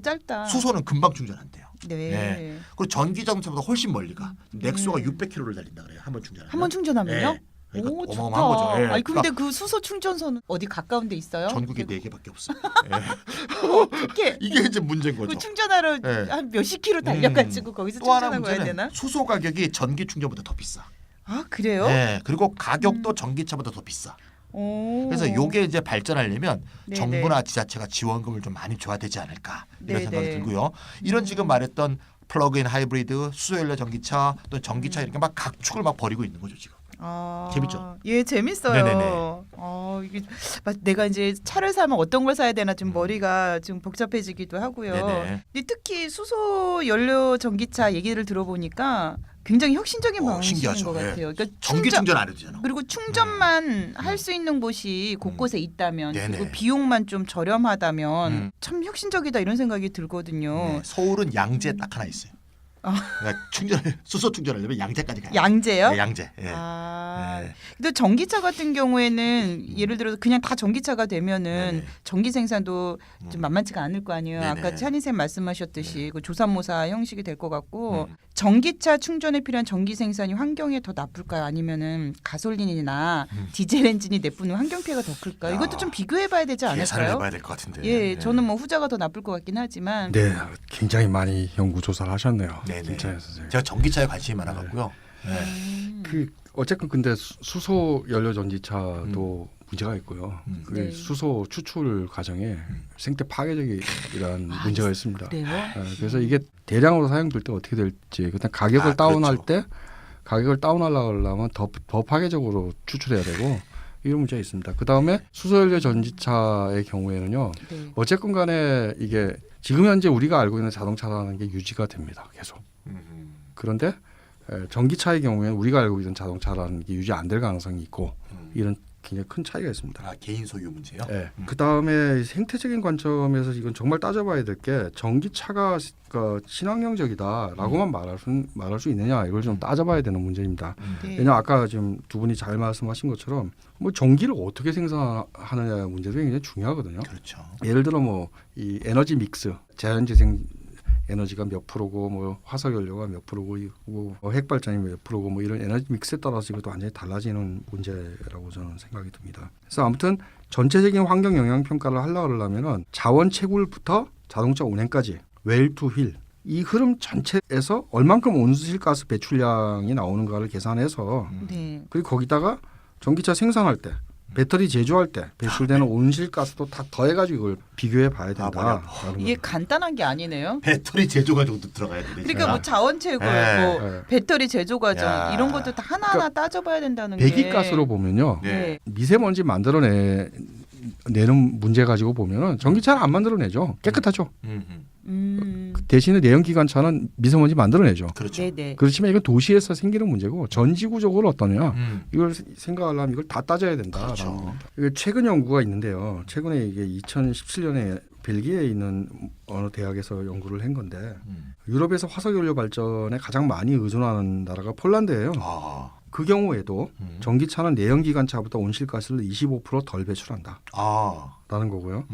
S1: 짧다.
S2: 수소는 금방 충전한대요.
S1: 네.
S2: 네. 그리고 전기 자동차보다 훨씬 멀리 가. 넥소가
S1: 네.
S2: 600km를 달린다 그래요. 한 번 충전하면.
S1: 한 번 충전하면요?
S2: 네. 그러니까
S1: 오,
S2: 어마어마한
S1: 좋다.
S2: 거죠. 예.
S1: 아니 근데
S2: 그러니까
S1: 그 수소 충전소는 어디 가까운 데 있어요?
S2: 전국에 4개밖에 없어요. 예.
S1: 어떻게
S2: 이게 이제 문제인 거죠.
S1: 그 충전하러
S2: 네.
S1: 한 몇십 킬로 달려가지고 거기서
S2: 또 하나
S1: 충전하고 해야
S2: 문제는
S1: 되나?
S2: 수소 가격이 전기 충전보다 더 비싸.
S1: 아 그래요?
S2: 네. 그리고 가격도 전기차보다 더 비싸.
S1: 오.
S2: 그래서 요게 이제 발전하려면
S1: 네네.
S2: 정부나 지자체가 지원금을 좀 많이 줘야 되지 않을까 이런
S1: 네네.
S2: 생각이 들고요. 이런 지금 말했던 플러그인 하이브리드, 수소연료 전기차, 또 전기차 이렇게 막 각축을 막 벌이고 있는 거죠 지금. 재밌죠?
S1: 예, 재밌어요.
S2: 네네네.
S1: 이게 내가 이제 차를 사면 어떤 걸 사야 되나 좀 머리가 좀 복잡해지기도 하고요.
S2: 네네.
S1: 근데 특히 수소 연료 전기차 얘기를 들어보니까 굉장히 혁신적인 방식인
S2: 신기하죠.
S1: 것
S2: 예.
S1: 같아요. 그러니까
S2: 전기 충전 안 해도 되잖아.
S1: 그리고 충전만 할 수 있는 곳이 곳곳에 있다면
S2: 네네.
S1: 그리고 비용만 좀 저렴하다면
S2: 음.
S1: 참 혁신적이다 이런 생각이 들거든요.
S2: 네, 서울은 양재 딱 하나 있어요. 그러니까 수소 충전하려면 양재까지 가요.
S1: 양재요?
S2: 네, 양재. 예.
S1: 네. 근데 전기차 같은 경우에는 예를 들어서 그냥 다 전기차가 되면은
S2: 네네.
S1: 전기 생산도 좀 만만치가 않을 거 아니에요.
S2: 네네.
S1: 아까 찬희쌤 말씀하셨듯이 그 조삼모사 형식이 될 것 같고
S2: 음.
S1: 전기차 충전에 필요한 전기 생산이 환경에 더 나쁠까요? 아니면은 가솔린이나 디젤 엔진이 내뿜는 환경 피해가 더 클까요?
S2: 야.
S1: 이것도 좀 비교해봐야 되지
S2: 계산을
S1: 않을까요?
S2: 해봐야 될 것 같은데.
S1: 예,
S2: 네.
S1: 저는 뭐 후자가 더 나쁠 것 같긴 하지만
S3: 네, 굉장히 많이 연구 조사를 하셨네요.
S2: 네네.
S3: 김찬현 선생님.
S2: 제가 전기차에 관심이 많아갖고요. 네.
S3: 그 어쨌든 근데 수소 연료 전기차도 문제가 있고요. 그
S1: 네.
S3: 수소 추출 과정에 생태 파괴적이라는 문제가 있습니다.
S1: 그래요?
S3: 그래서 이게 대량으로 사용될 때 어떻게 될지 일단 가격을 다운할
S2: 그렇죠.
S3: 때 가격을 다운하려면 더 파괴적으로 추출해야 되고 이런 문제가 있습니다. 그 다음에 수소연료 전지차의 경우에는요.
S1: 네.
S3: 어쨌건 간에 이게 지금 현재 우리가 알고 있는 자동차라는 게 유지가 됩니다. 계속. 그런데 전기차의 경우에는 우리가 알고 있는 자동차라는 게 유지 안 될 가능성이 있고 이런 굉장히 큰 차이가 있습니다.
S2: 아, 개인 소유 문제요?
S3: 네. 그 다음에 생태적인 관점에서 이건 정말 따져봐야 될 게 전기차가 친환경적이다라고만 말할 수 있느냐 이걸 좀 따져봐야 되는 문제입니다.
S1: 네.
S3: 왜냐 아까 지금 두 분이 잘 말씀하신 것처럼 뭐 전기를 어떻게 생산하느냐의 문제도 굉장히 중요하거든요.
S2: 그렇죠.
S3: 예를 들어 뭐 이 에너지 믹스 자연재생 에너지가 몇 프로고 뭐 화석 연료가 몇 프로고 뭐 핵 발전이 몇 프로고 뭐 이런 에너지 믹스에 따라서 이것도 완전히 달라지는 문제라고 저는 생각이 듭니다. 그래서 아무튼 전체적인 환경 영향 평가를 하려면은 자원 채굴부터 자동차 운행까지 웰 투 휠 이 흐름 전체에서 얼만큼 온실가스 배출량이 나오는가를 계산해서
S1: 네.
S3: 그리고 거기다가 전기차 생산할 때 배터리 제조할 때 배출되는 온실가스도 다 더해가지고 이걸 비교해 봐야 된다.
S1: 이게 간단한 게 아니네요.
S2: 배터리 제조 과정도 들어가야 돼.
S1: 그러니까 뭐 자원 채굴,
S2: 네.
S1: 뭐
S3: 네.
S1: 배터리 제조 과정
S2: 야.
S1: 이런 것도 다 하나하나 따져봐야 된다는 게.
S3: 배기가스로 보면요.
S1: 네.
S3: 미세먼지 만들어내는 문제 가지고 보면은 전기차는 안 만들어내죠. 깨끗하죠. 대신에 내연기관차는 미세먼지 만들어내죠.
S2: 그렇죠.
S1: 네네.
S3: 그렇지만 이건 도시에서 생기는 문제고 전지구적으로 어떠냐 이걸 생각하려면 이걸 다 따져야 된다.
S2: 그렇죠.
S3: 이게 최근 연구가 있는데요. 최근에 이게 2017년에 벨기에에 있는 어느 대학에서 연구를 한 건데 유럽에서 화석연료 발전에 가장 많이 의존하는 나라가 폴란드예요.
S2: 아,
S3: 그 경우에도 전기차는 내연기관차보다 온실가스를 25%덜 배출한다.
S2: 아,
S3: 라는 거고요.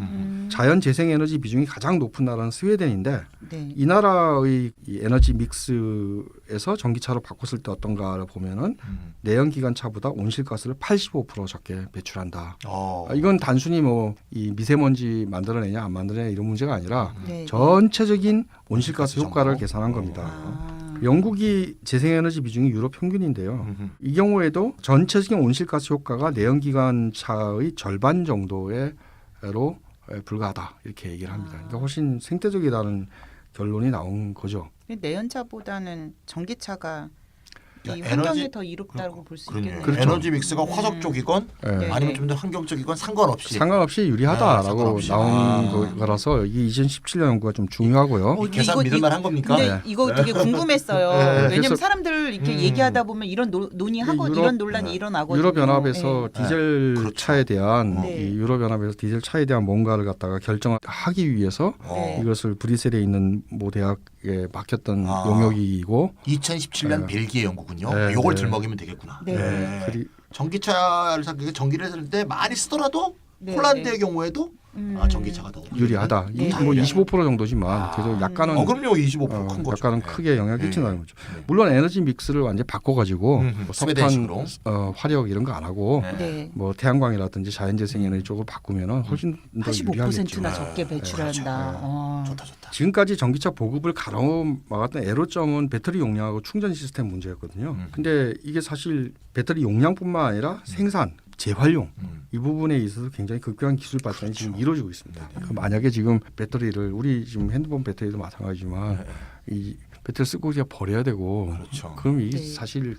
S1: 자연
S3: 재생에너지 비중이 가장 높은 나라는 스웨덴인데
S1: 네.
S3: 이 나라의 이 에너지 믹스에서 전기차로 바꿨을 때 어떤가를 보면은 내연기관차보다 온실가스를 85% 적게 배출한다. 이건 단순히 뭐 이 미세먼지 만들어내냐 안 만들어내냐 이런 문제가 아니라
S1: 네.
S3: 전체적인 온실가스 효과를
S2: 정도?
S3: 계산한 겁니다.
S1: 아.
S3: 영국이 재생에너지 비중이 유럽 평균인데요. 이 경우에도 전체적인 온실가스 효과가 내연기관차의 절반 정도로 불과하다 이렇게 얘기를 합니다. 그러니까 훨씬 생태적이라는 결론이 나온 거죠.
S1: 내연차보다는 전기차가 이
S2: 그러니까
S1: 환경에
S2: 에너지-
S1: 더 이롭다고 볼 수
S2: 그러네요.
S1: 있겠네요.
S3: 그렇죠.
S2: 에너지 믹스가 화석 쪽이건
S3: 예.
S2: 아니면 좀 더 환경적이건 상관없이
S3: 상관없이 유리하다라고
S2: 상관없이.
S3: 나온 거라서 이게 2017년 연구가 좀 중요하고요.
S2: 계산 믿을만 한 겁니까?
S1: 근데
S3: 네.
S1: 이거 되게 궁금했어요.
S2: 네.
S1: 왜냐면
S3: 그래서-
S1: 사람들 이렇게 얘기하다 보면 이런 논의하고
S3: 유럽-
S1: 이런 논란이 일어나거든요.
S3: 유럽연합에서
S1: 네.
S3: 디젤
S2: 그렇죠.
S3: 차에 대한
S1: 네.
S3: 이 유럽연합에서 디젤 차에 대한 뭔가를 갖다가 결정하기 위해서
S1: 네.
S3: 이것을 브뤼셀에 있는 모 대학에 맡겼던
S2: 아.
S3: 용역이고
S2: 2017년
S3: 네.
S2: 벨기에 연구군요.
S3: 네,
S2: 요걸
S3: 네.
S2: 들먹이면 되겠구나.
S1: 네.
S2: 전기차를 전기를 쓸 때 많이 쓰더라도
S1: 네,
S2: 폴란드의 경우에도 전기차가 더
S3: 유리하다.
S1: 네.
S3: 뭐
S2: 네.
S3: 25% 정도지만 그래도 약간은
S2: 그럼요. 25%큰 거죠.
S3: 약간은 크게 영향을
S2: 네.
S3: 끼친다는 거죠.
S2: 네.
S3: 물론 에너지 믹스를 완전히 바꿔가지고 뭐 석탄,
S2: 스웨덴식으로.
S3: 화력 이런 거 안 하고
S2: 네.
S1: 네.
S3: 뭐 태양광이라든지 자연재생에너지 쪽으로 바꾸면은 훨씬 더 유리하겠죠.
S1: 85%나 적게 배출한다.
S2: 그렇죠.
S1: 어.
S2: 좋다 좋다.
S3: 지금까지 전기차 보급을 가로막았던 애로점은 배터리 용량하고 충전 시스템 문제였거든요. 근데 이게 사실 배터리 용량뿐만 아니라 생산, 재활용 이 부분에 있어서 굉장히 급격한 기술 발전이 지금 이루어지고 있습니다. 그러니까 만약에 지금 배터리를 우리 지금 핸드폰 배터리도 마찬가지지만 이 배터리 쓰고 그냥 버려야 되고
S2: 그렇죠.
S3: 그럼 이게
S1: 네.
S3: 사실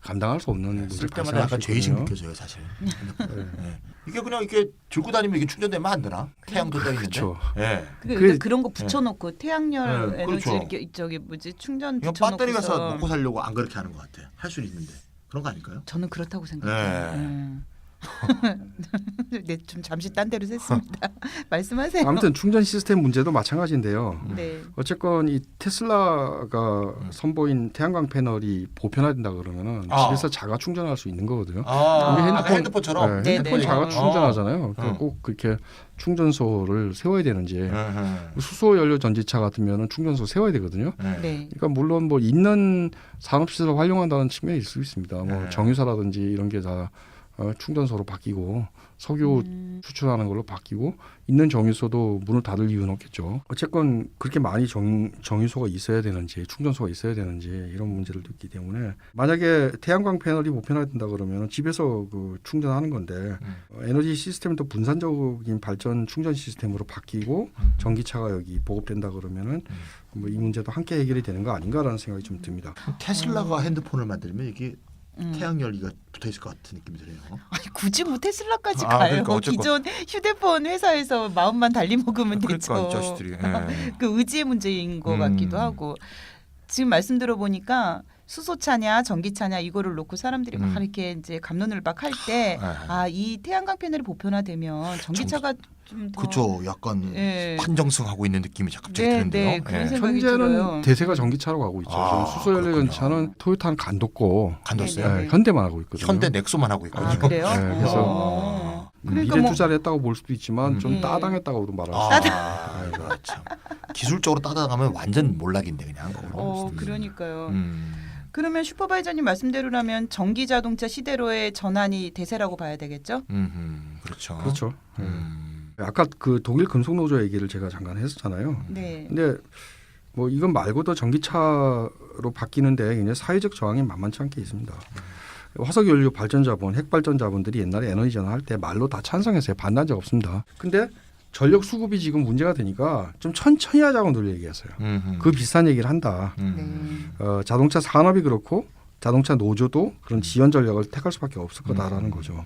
S3: 감당할 수 없는 문제
S2: 쓸 때마다
S3: 발생할
S2: 약간
S3: 수
S2: 죄의식
S3: 있거든요.
S2: 느껴져요, 사실. 네. 이게 그냥 이렇게 들고 다니면 이게 충전되면 안 되나? 태양도 떠 있는데.
S3: 그렇죠.
S2: 네.
S1: 그러니까 그런 거 붙여놓고 태양열
S2: 네,
S1: 에너지
S2: 그렇죠.
S1: 이렇게 저기 뭐지 충전
S2: 그냥
S1: 붙여놓고서
S2: 배터리 가서 먹고 살려고 안 그렇게 하는 것 같아. 할 수 있는데 그런 거 아닐까요?
S1: 저는 그렇다고 생각해요.
S2: 네.
S1: 네, 좀 잠시 딴 데로 샜습니다. 말씀하세요.
S3: 아무튼 충전 시스템 문제도 마찬가지인데요.
S1: 네.
S3: 어쨌건 이 테슬라가 선보인 태양광 패널이 보편화된다 그러면은
S2: 아.
S3: 집에서 자가 충전할 수 있는 거거든요.
S2: 아,
S3: 이게
S2: 핸드폰처럼.
S3: 네, 핸드폰
S1: 네,
S3: 자가
S1: 네.
S3: 충전하잖아요. 꼭 그렇게 충전소를 세워야 되는지
S2: 네.
S3: 수소 연료 전지차 같으면은 충전소 세워야 되거든요.
S2: 네.
S1: 네.
S3: 그러니까 물론 뭐 있는 산업시설을 활용한다는 측면이 있을 수 있습니다. 뭐
S2: 네.
S3: 정유사라든지 이런 게 다 충전소로 바뀌고 석유 수출하는 걸로 바뀌고 있는 정유소도 문을 닫을 이유는 없겠죠. 어쨌건 그렇게 많이 정유소가 있어야 되는지 충전소가 있어야 되는지 이런 문제들도 있기 때문에 만약에 태양광 패널이 보편화된다 그러면 집에서 그 충전하는 건데 에너지 시스템도 분산적인 발전 충전 시스템으로 바뀌고 전기차가 여기 보급된다 그러면은 뭐 이 문제도 함께 해결이 되는 거 아닌가라는 생각이 좀 듭니다.
S2: 테슬라가 핸드폰을 만들면 이게 태양 열기가 붙어 있을 것 같은 느낌이 드네요.
S1: 아니, 굳이 뭐 테슬라까지
S2: 아,
S1: 가요.
S2: 그러니까 어쨌건.
S1: 기존 휴대폰 회사에서 마음만 달리 먹으면 되죠.
S2: 그러니까 이 자식들이. 예.
S1: 그 의지의 문제인 것 같기도 하고 지금 말씀 들어보니까 수소차냐 전기차냐 이거를 놓고 사람들이 막 이렇게 이제 갑론을 막 할 때 이 태양광 패널이 보편화되면 전기차가 좀 더
S2: 그렇죠. 약간
S1: 예.
S2: 판정승하고 있는 느낌이 갑자기
S1: 네,
S2: 드는데요.
S1: 네, 그런
S2: 예.
S1: 생각이
S3: 현재는
S1: 들어요.
S3: 대세가 전기차로 가고 있죠.
S2: 아,
S3: 지금 수소 연료
S2: 그렇군요.
S3: 전차는 토요타는 간뒀고
S2: 간뒀어요.
S1: 네, 네.
S3: 현대만 하고 있거든요.
S2: 현대 넥소만 하고 있거든요.
S1: 아 그래요?
S3: 네, 그래서
S1: 어. 그러니까
S3: 미래
S1: 뭐
S3: 투자를 했다고 볼 수도 있지만 좀
S1: 네.
S3: 따당했다고도 말할 수 있어요.
S2: 아, 참. 기술적으로 따라가면 완전 몰락인데 그냥.
S1: 그러니까요. 그러면 슈퍼바이저님 말씀대로라면 전기 자동차 시대로의 전환이 대세라고 봐야 되겠죠?
S2: 그렇죠.
S3: 그렇죠. 아까 그 독일 금속 노조 얘기를 제가 잠깐 했었잖아요.
S1: 네.
S3: 근데 뭐 이건 말고도 전기차로 바뀌는데 굉장히 사회적 저항이 만만치 않게 있습니다. 화석연료 발전자분, 핵발전자분들이 옛날에 에너지 전환할 때 말로 다 찬성했어요. 반대한 적 없습니다. 근데 전력 수급이 지금 문제가 되니까 좀 천천히 하자고 늘 얘기했어요. 그 비슷한 얘기를 한다. 자동차 산업이 그렇고 자동차 노조도 그런 지원 전략을 택할 수밖에 없을 거다라는 거죠.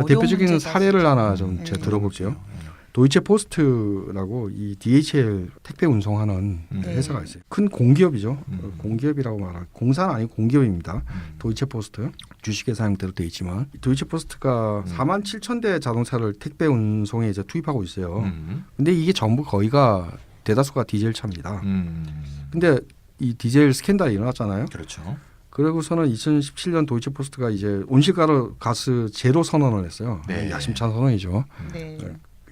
S3: 대표적인
S1: 문제가
S3: 사례를 하나 좀
S1: 네.
S3: 제가 들어볼게요. 도이체 포스트라고 이 DHL 택배 운송하는
S1: 네.
S3: 회사가 있어요. 큰 공기업이죠. 공기업이라고 말할 공사는 아니고 공기업입니다. 도이체 포스트 주식회사 형태로 돼 있지만 도이체 포스트가 4만 7천 대 자동차를 택배 운송에 이제 투입하고 있어요. 근데 이게 전부 거의가 대다수가 디젤 차입니다. 근데 이 디젤 스캔들이 일어났잖아요.
S2: 그렇죠.
S3: 그러고서는 2017년 도이체 포스트가 이제 온실가스 가스 제로 선언을 했어요.
S2: 네.
S3: 야심찬 선언이죠.
S1: 네.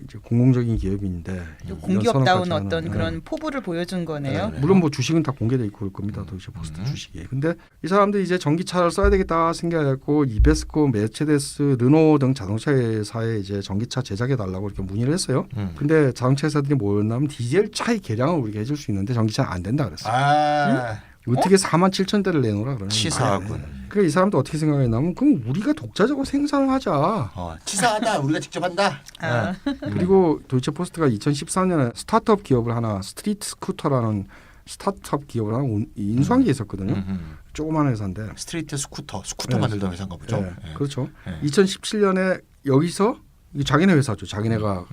S3: 이제 공공적인 기업인데
S1: 또
S3: 이런
S1: 공기업다운
S3: 선언까지
S1: 어떤
S3: 하는,
S1: 그런 포부를 보여준 거네요.
S2: 네.
S3: 물론 뭐 주식은 다 공개돼 있고 그럴 겁니다. 도이체 포스트 주식이. 근데 이 사람들이 이제 전기차를 써야 되겠다 생각했고 이베스코, 메르체데스, 르노 등 자동차 회사에 이제 전기차 제작해 달라고 이렇게 문의를 했어요. 근데 자동차 회사들이 뭐였냐면 디젤 차의 개량을 우리가 해줄 수 있는데 전기차는 안 된다 그랬어요. 어떻게 4만 7천 대를 내놓으라 그러는
S2: 치사하군.
S3: 그러니까 이 사람도 어떻게 생각했냐면 그럼 우리가 독자적으로 생산을 하자.
S2: 치사하다. 우리가 직접 한다.
S1: 아.
S3: 그리고 도이체 포스트가 2013년에 스타트업 기업을 하나 스트리트 스쿠터라는 스타트업 기업을 하나 인수한 게 있었거든요. 조그만 회사인데.
S2: 스트리트 스쿠터
S3: 네.
S2: 만들던 회사인가 보죠.
S3: 네,
S2: 네.
S3: 그렇죠.
S2: 네.
S3: 2017년에 여기서 이게 자기네 회사죠. 자기네가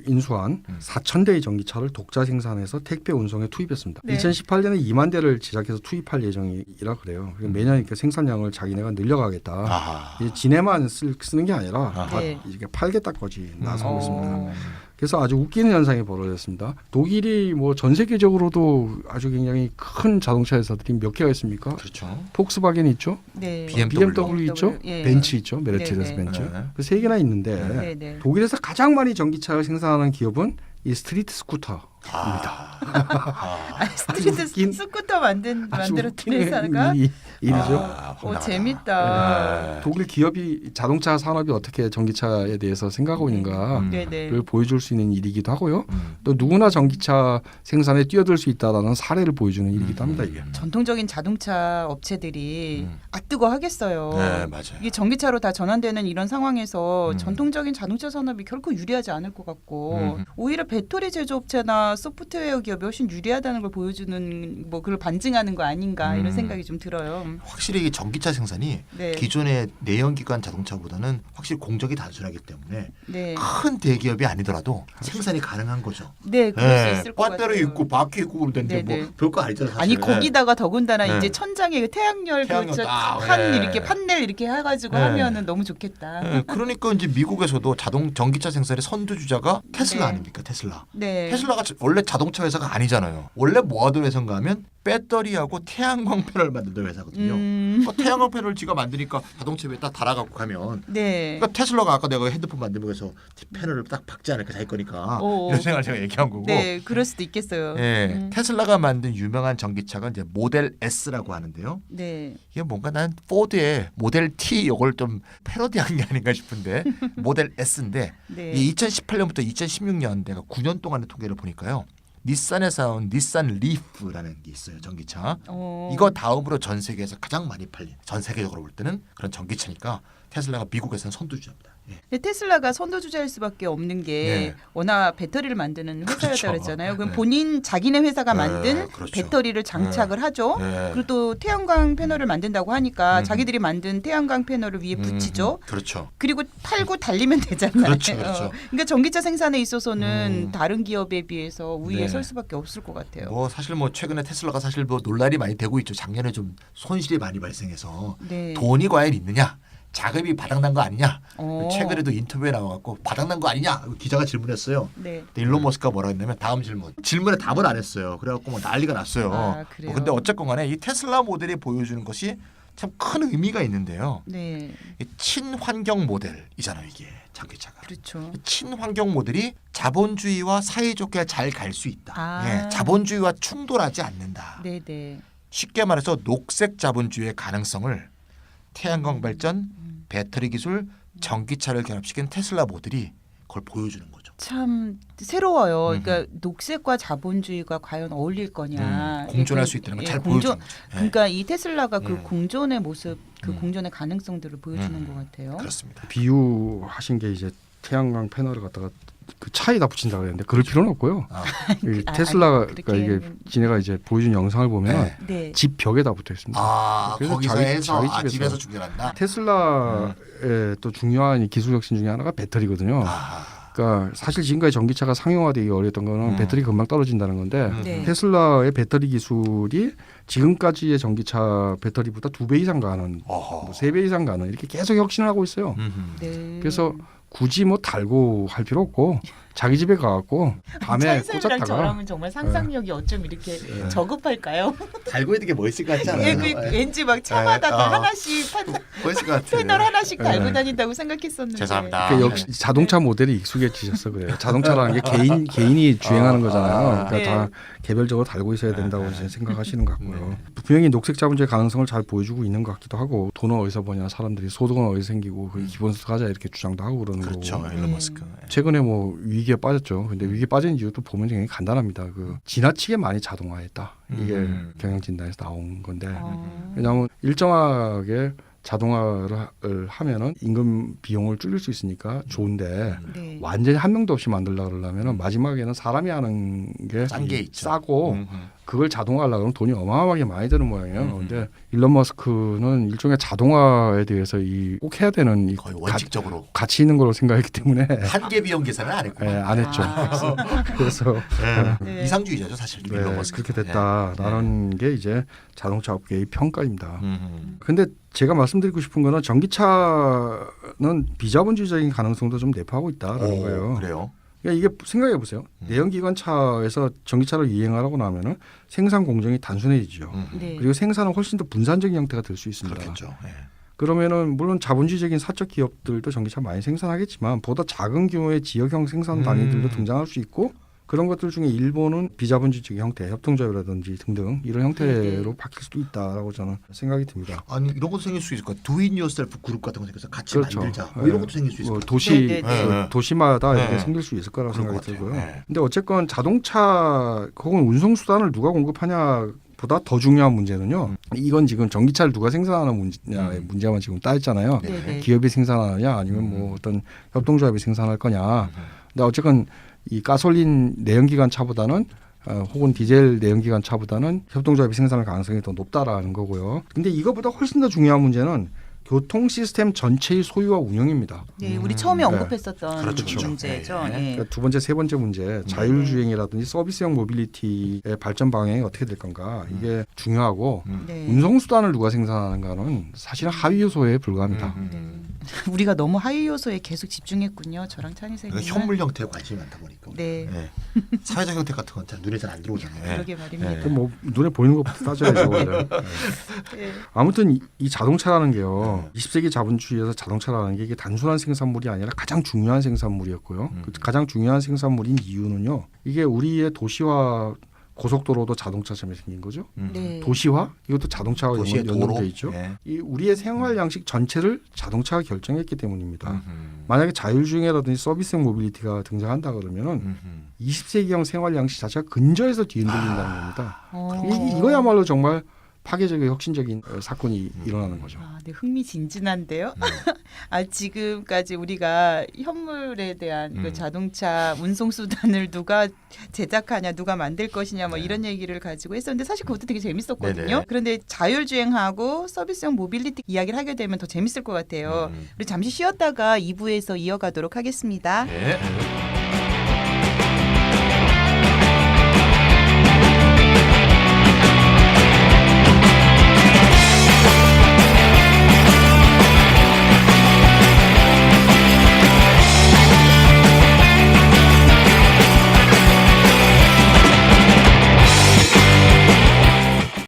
S3: 인수한 4천 대의 전기차를 독자 생산해서 택배 운송에 투입했습니다.
S1: 네.
S3: 2018년에 2만 대를 제작해서 투입할 예정이라 그래요. 매년 이렇게 생산량을 자기네가 늘려가겠다.
S2: 아하.
S3: 이제 지네만 쓰는 게 아니라
S2: 아하.
S1: 네.
S3: 이게 팔겠다까지 나서고 있습니다.
S1: 어.
S3: 그래서 아주 웃기는 현상이 벌어졌습니다. 독일이 뭐 전 세계적으로도 아주 굉장히 큰 자동차 회사들이 몇 개가 있습니까?
S2: 그렇죠.
S3: 폭스바겐 있죠,
S1: 네.
S3: BMW 있죠,
S1: 예.
S3: 벤츠 있죠, 메르체데스
S1: 네, 네.
S3: 벤츠.
S2: 네.
S3: 그 세 개나 있는데
S1: 네, 네.
S3: 독일에서 가장 많이 전기차를 생산하는 기업은 이 스트리트 스쿠터.
S1: 아, 스트리트
S3: 웃긴-
S1: 스쿠터 만들었던
S3: 웃기는
S1: 회사가
S3: 일이죠.
S1: 재밌다.
S3: 독일 기업이 자동차 산업이 어떻게 전기차에 대해서 생각하고 있는가를
S1: 네네.
S3: 보여줄 수 있는 일이기도 하고요. 또 누구나 전기차 생산에 뛰어들 수 있다라는 사례를 보여주는 일이기도 합니다. 이게.
S1: 전통적인 자동차 업체들이 아뜨거 하겠어요.
S2: 네, 맞아요.
S1: 이게 전기차로 다 전환되는 이런 상황에서
S2: 음.
S1: 전통적인 자동차 산업이 결코 유리하지 않을 것 같고 오히려 배터리 제조업체나 소프트웨어 기업이 훨씬 유리하다는 걸 보여주는 뭐 그걸 반증하는 거 아닌가 이런 생각이 좀 들어요.
S2: 확실히 이 전기차 생산이
S1: 네.
S2: 기존의 내연기관 자동차보다는 확실히 공정이 단순하기 때문에
S1: 네.
S2: 큰 대기업이 아니더라도 생산이 가능한 거죠.
S1: 네, 그럴 수 있을 것 같아요.
S2: 배터리 있고 바퀴 있고 그러는데
S1: 네,
S2: 뭐
S1: 네.
S2: 별거 아니잖아요. 사실.
S1: 아니 거기다가 더군다나
S2: 네.
S1: 이제 천장에 그 태양열
S2: 태양열 딱,
S1: 판
S2: 네.
S1: 이렇게 판넬 이렇게 해가지고
S2: 네.
S1: 하면은 너무 좋겠다.
S2: 네, 그러니까 이제 미국에서도 전기차 생산의 선두주자가 테슬라
S1: 네.
S2: 아닙니까? 테슬라.
S1: 네.
S2: 테슬라가 원래 자동차 회사가 아니잖아요. 원래 뭐 하던 회사인가 하면 배터리하고 태양광 패널을 만들던 회사거든요. 태양광 패널을 지가 만드니까 자동차 위에 딱 달아갖고 가면
S1: 네.
S2: 그러니까 테슬라가 아까 내가 핸드폰 만들면서 패널을 딱 박지 않을까 자기 거니까
S1: 오.
S2: 이런 생각을 제가 얘기한 거고
S1: 네, 그럴 수도 있겠어요.
S2: 예, 테슬라가 만든 유명한 전기차가 이제 모델 S라고 하는데요.
S1: 네.
S2: 이게 뭔가 난 포드의 모델 T 이걸 좀 패러디한 게 아닌가 싶은데 모델 S인데
S1: 네.
S2: 이 2018년부터 2016년 내가 9년 동안의 통계를 보니까요. 닛산에서 나온 닛산 리프라는 게 있어요. 전기차. 이거 다음으로 전 세계에서 가장 많이 팔린 전 세계적으로 볼 때는 그런 전기차니까 테슬라가 미국에서는 선두주자입니다. 예.
S1: 근데 테슬라가 선두주자일 수밖에 없는 게
S2: 네.
S1: 워낙 배터리를 만드는 회사였다
S2: 그렇죠.
S1: 그랬잖아요. 그럼
S2: 네.
S1: 본인 자기네 회사가
S2: 네,
S1: 만든
S2: 그렇죠.
S1: 배터리를 장착을 하죠.
S2: 네.
S1: 그리고 또 태양광 패널을 만든다고 하니까 자기들이 만든 태양광 패널을 위에 붙이죠.
S2: 그렇죠.
S1: 그리고 팔고 달리면 되잖아요.
S2: 그렇죠, 그렇죠.
S1: 그러니까 전기차 생산에 있어서는 다른 기업에 비해서 우위에
S2: 네.
S1: 설 수밖에 없을 것 같아요.
S2: 뭐 사실 뭐 최근에 테슬라가 사실 뭐 논란이 많이 되고 있죠. 작년에 좀 손실이 많이 발생해서
S1: 네.
S2: 돈이 과연 있느냐, 자금이 바닥난 거 아니냐.
S1: 어.
S2: 최근에도 인터뷰에 나와갖고 바닥난 거 아니냐 기자가 질문했어요.
S1: 네.
S2: 근데 일론 머스크가 뭐라 했냐면 다음 질문에 답을 안 했어요. 그래갖고 뭐 난리가 났어요.
S1: 아, 그래요?
S2: 근데 어쨌건 간에 이 테슬라 모델이 보여주는 것이 참 큰 의미가 있는데요.
S1: 네.
S2: 이 친환경 모델이잖아요. 이게 전기차가.
S1: 그렇죠.
S2: 이 친환경 모델이 자본주의와 사이좋게 잘 갈 수 있다.
S1: 아.
S2: 예, 자본주의와 충돌하지 않는다.
S1: 네, 네.
S2: 쉽게 말해서 녹색 자본주의의 가능성을 태양광 발전, 배터리 기술, 전기차를 결합시킨 테슬라 모델이 그걸 보여주는 거죠.
S1: 참 새로워요. 그러니까 녹색과 자본주의가 과연 어울릴 거냐.
S2: 공존할 수 있다는 걸 잘 보여주는 거죠.
S1: 그러니까 이 테슬라가 그
S2: 음.
S1: 공존의 모습, 그 공존의 가능성들을 보여주는 것 같아요.
S2: 그렇습니다.
S3: 비유하신 게 이제 태양광 패널을 갖다가 그 차에다 붙인다고 했는데 그럴 필요는 없고요. 이 테슬라가
S1: 그렇게
S3: 이게 지네가 이제 보여준 영상을 보면
S1: 네.
S3: 집 벽에다 붙어 있습니다.
S2: 아, 거기서
S3: 자기
S2: 해서
S3: 집에서.
S2: 집에서 충전한다.
S3: 테슬라의 또 중요한 이 기술 혁신 중에 하나가 배터리거든요.
S2: 아,
S3: 그러니까 사실 지금까지 전기차가 상용화되기 어려웠던 거는 배터리 금방 떨어진다는 건데
S1: 네.
S3: 테슬라의 배터리 기술이 지금까지의 전기차 배터리보다 2배 이상 가는
S2: 어허.
S3: 뭐 3배 이상 가는 이렇게 계속 혁신을 하고 있어요.
S1: 네.
S3: 그래서 굳이 뭐 달고 할 필요 없고 자기 집에 가갖고 밤에
S1: 찬쌤이랑
S3: 꽂았다가
S1: 저랑은 정말 상상력이 어쩜 이렇게 저급할까요?
S2: 달고 있는 게 뭐 있을 것 같지
S1: 예, 그 왠지 막 차마다 다 하나씩
S2: 뭐 있을 것 같아.
S1: 패널 하나씩 달고 다닌다고 생각했었는데.
S2: 죄송합니다.
S3: 그러니까 역시 자동차 모델이 익숙해지셔서 그래요. 자동차라는 게 개인이 주행하는 거잖아요. 그러니까
S1: 네.
S3: 다 개별적으로 달고 있어야 된다고 이제 생각하시는 것 같고요. 분명히 녹색 자본주의 가능성을 잘 보여주고 있는 것 같기도 하고 돈은 어디서 버냐 사람들이 소득은 어디서 생기고 그 기본소득 하자 이렇게 주장도 하고 그러는
S2: 그렇죠.
S3: 거고.
S2: 일론 머스크.
S3: 최근에 뭐 위기에 빠졌죠. 근데 위기에 빠진 이유도 보면 굉장히 간단합니다. 그 지나치게 많이 자동화했다. 이게 경영진단에서 나온 건데 왜냐하면 일정하게 자동화를 하면은 임금 비용을 줄일 수 있으니까 좋은데
S1: 네.
S3: 완전히 한 명도 없이 만들려고 그러면은 마지막에는 사람이 하는 게
S2: 싼 게 있죠.
S3: 싸고 그걸 자동화하려고 하면 돈이 어마어마하게 많이 드는 모양이에요. 근데 일론 머스크는 일종의 자동화에 대해서 꼭 해야 되는 이
S2: 거의 원칙적으로
S3: 가치 있는 걸로 생각했기 때문에
S2: 한계 비용 계산을 안 했고.
S3: 안 했죠. 그래서
S1: 네.
S2: 이상주의자죠 사실.
S3: 네,
S2: 일론 머스크.
S3: 그렇게 됐다라는 게 이제 자동차 업계의 평가입니다.
S2: 음.
S3: 근데 제가 말씀드리고 싶은 거는 전기차는 비자본주의적인 가능성도 좀 내포하고 있다라는 거예요.
S2: 그래요.
S3: 그러니까 이게 생각해 보세요. 내연기관차에서 전기차를 이행하라고 나면은 생산 공정이 단순해지죠.
S1: 네.
S3: 그리고 생산은 훨씬 더 분산적인 형태가 될 수 있습니다.
S2: 그렇겠죠. 예.
S3: 그러면은 물론 자본주의적인 사적 기업들도 전기차 많이 생산하겠지만 보다 작은 규모의 지역형 생산 단위들도 등장할 수 있고 그런 것들 중에 일본은 비자본주의적인 형태, 협동조합이라든지 등등 이런 형태로 바뀔 수도 있다라고 저는 생각이 듭니다.
S2: 아니 이런 것도 생길 수 있을 것 같아요. Do it yourself 그룹 같은 거 생겨서 같이
S3: 그렇죠.
S2: 만들자. 뭐 이런 것도 생길 수 있을 것 같아요.
S3: 도시
S1: 네, 네,
S2: 네.
S3: 도시마다
S2: 네.
S3: 이렇게 생길 수 있을 거라고
S2: 그럴
S3: 생각이
S2: 것 같아요.
S3: 들고요.
S2: 네.
S3: 근데 어쨌건 자동차 혹은 운송 수단을 누가 공급하냐 보다 더 중요한 문제는요. 이건 지금 전기차를 누가 생산하는 문제냐의 문제만 지금 따있잖아요.
S1: 네, 네.
S3: 기업이 생산하느냐 아니면 뭐 어떤 협동조합이 생산할 거냐. 근데 어쨌건 이 가솔린 내연기관 차보다는 혹은 디젤 내연기관 차보다는 협동조합이 생산할 가능성이 더 높다라는 거고요. 근데 이거보다 훨씬 더 중요한 문제는 교통 시스템 전체의 소유와 운영입니다.
S1: 네, 우리 처음에 언급했었던
S2: 그렇죠.
S1: 문제죠.
S2: 네.
S1: 네.
S3: 그러니까 두 번째, 세 번째 문제 자율주행이라든지 서비스형 모빌리티의 발전 방향이 어떻게 될 건가 이게 중요하고
S1: 네.
S3: 운송수단을 누가 생산하는가는 사실은 하위 요소에 불과합니다.
S1: 우리가 너무 하위 요소에 계속 집중했군요. 저랑 찬희 선생님.
S2: 현물 형태에 관심이 많다 보니까.
S1: 네.
S2: 예. 사회적 형태 같은 건 잘 눈에 잘 안 들어오잖아요.
S1: 그러게 말입니다.
S3: 그 뭐 눈에 보이는 것부터 따져야죠. 원래.
S1: 네.
S3: 아무튼 이 자동차라는 게요. 20세기 자본주의에서 자동차라는 게 이게 단순한 생산물이 아니라 가장 중요한 생산물이었고요. 그 가장 중요한 생산물인 이유는요. 이게 우리의 도시화 고속도로도 자동차처럼 생긴 거죠.
S1: 네.
S3: 도시화 이것도 자동차와
S2: 도시의 도로.
S3: 연동돼 있죠.
S2: 예.
S3: 이 우리의 생활 양식 전체를 자동차가 결정했기 때문입니다. 만약에 자율주행이라든지 서비스형 모빌리티가 등장한다 그러면은 20세기형 생활 양식 자체가 근저에서 뒤흔들린다는 겁니다. 이거야말로 정말 파괴적이고 혁신적인 사건이 일어나는 거죠.
S1: 아, 네, 흥미진진한데요. 아, 지금까지 우리가 현물에 대한 그 자동차 운송 수단을 누가 제작하냐, 누가 만들 것이냐, 뭐 이런 얘기를 가지고 했었는데 사실 그것도 되게 재밌었거든요.
S2: 네네.
S1: 그런데 자율주행하고 서비스형 모빌리티 이야기를 하게 되면 더 재밌을 것 같아요. 우리 잠시 쉬었다가 2부에서 이어가도록 하겠습니다.
S2: 예.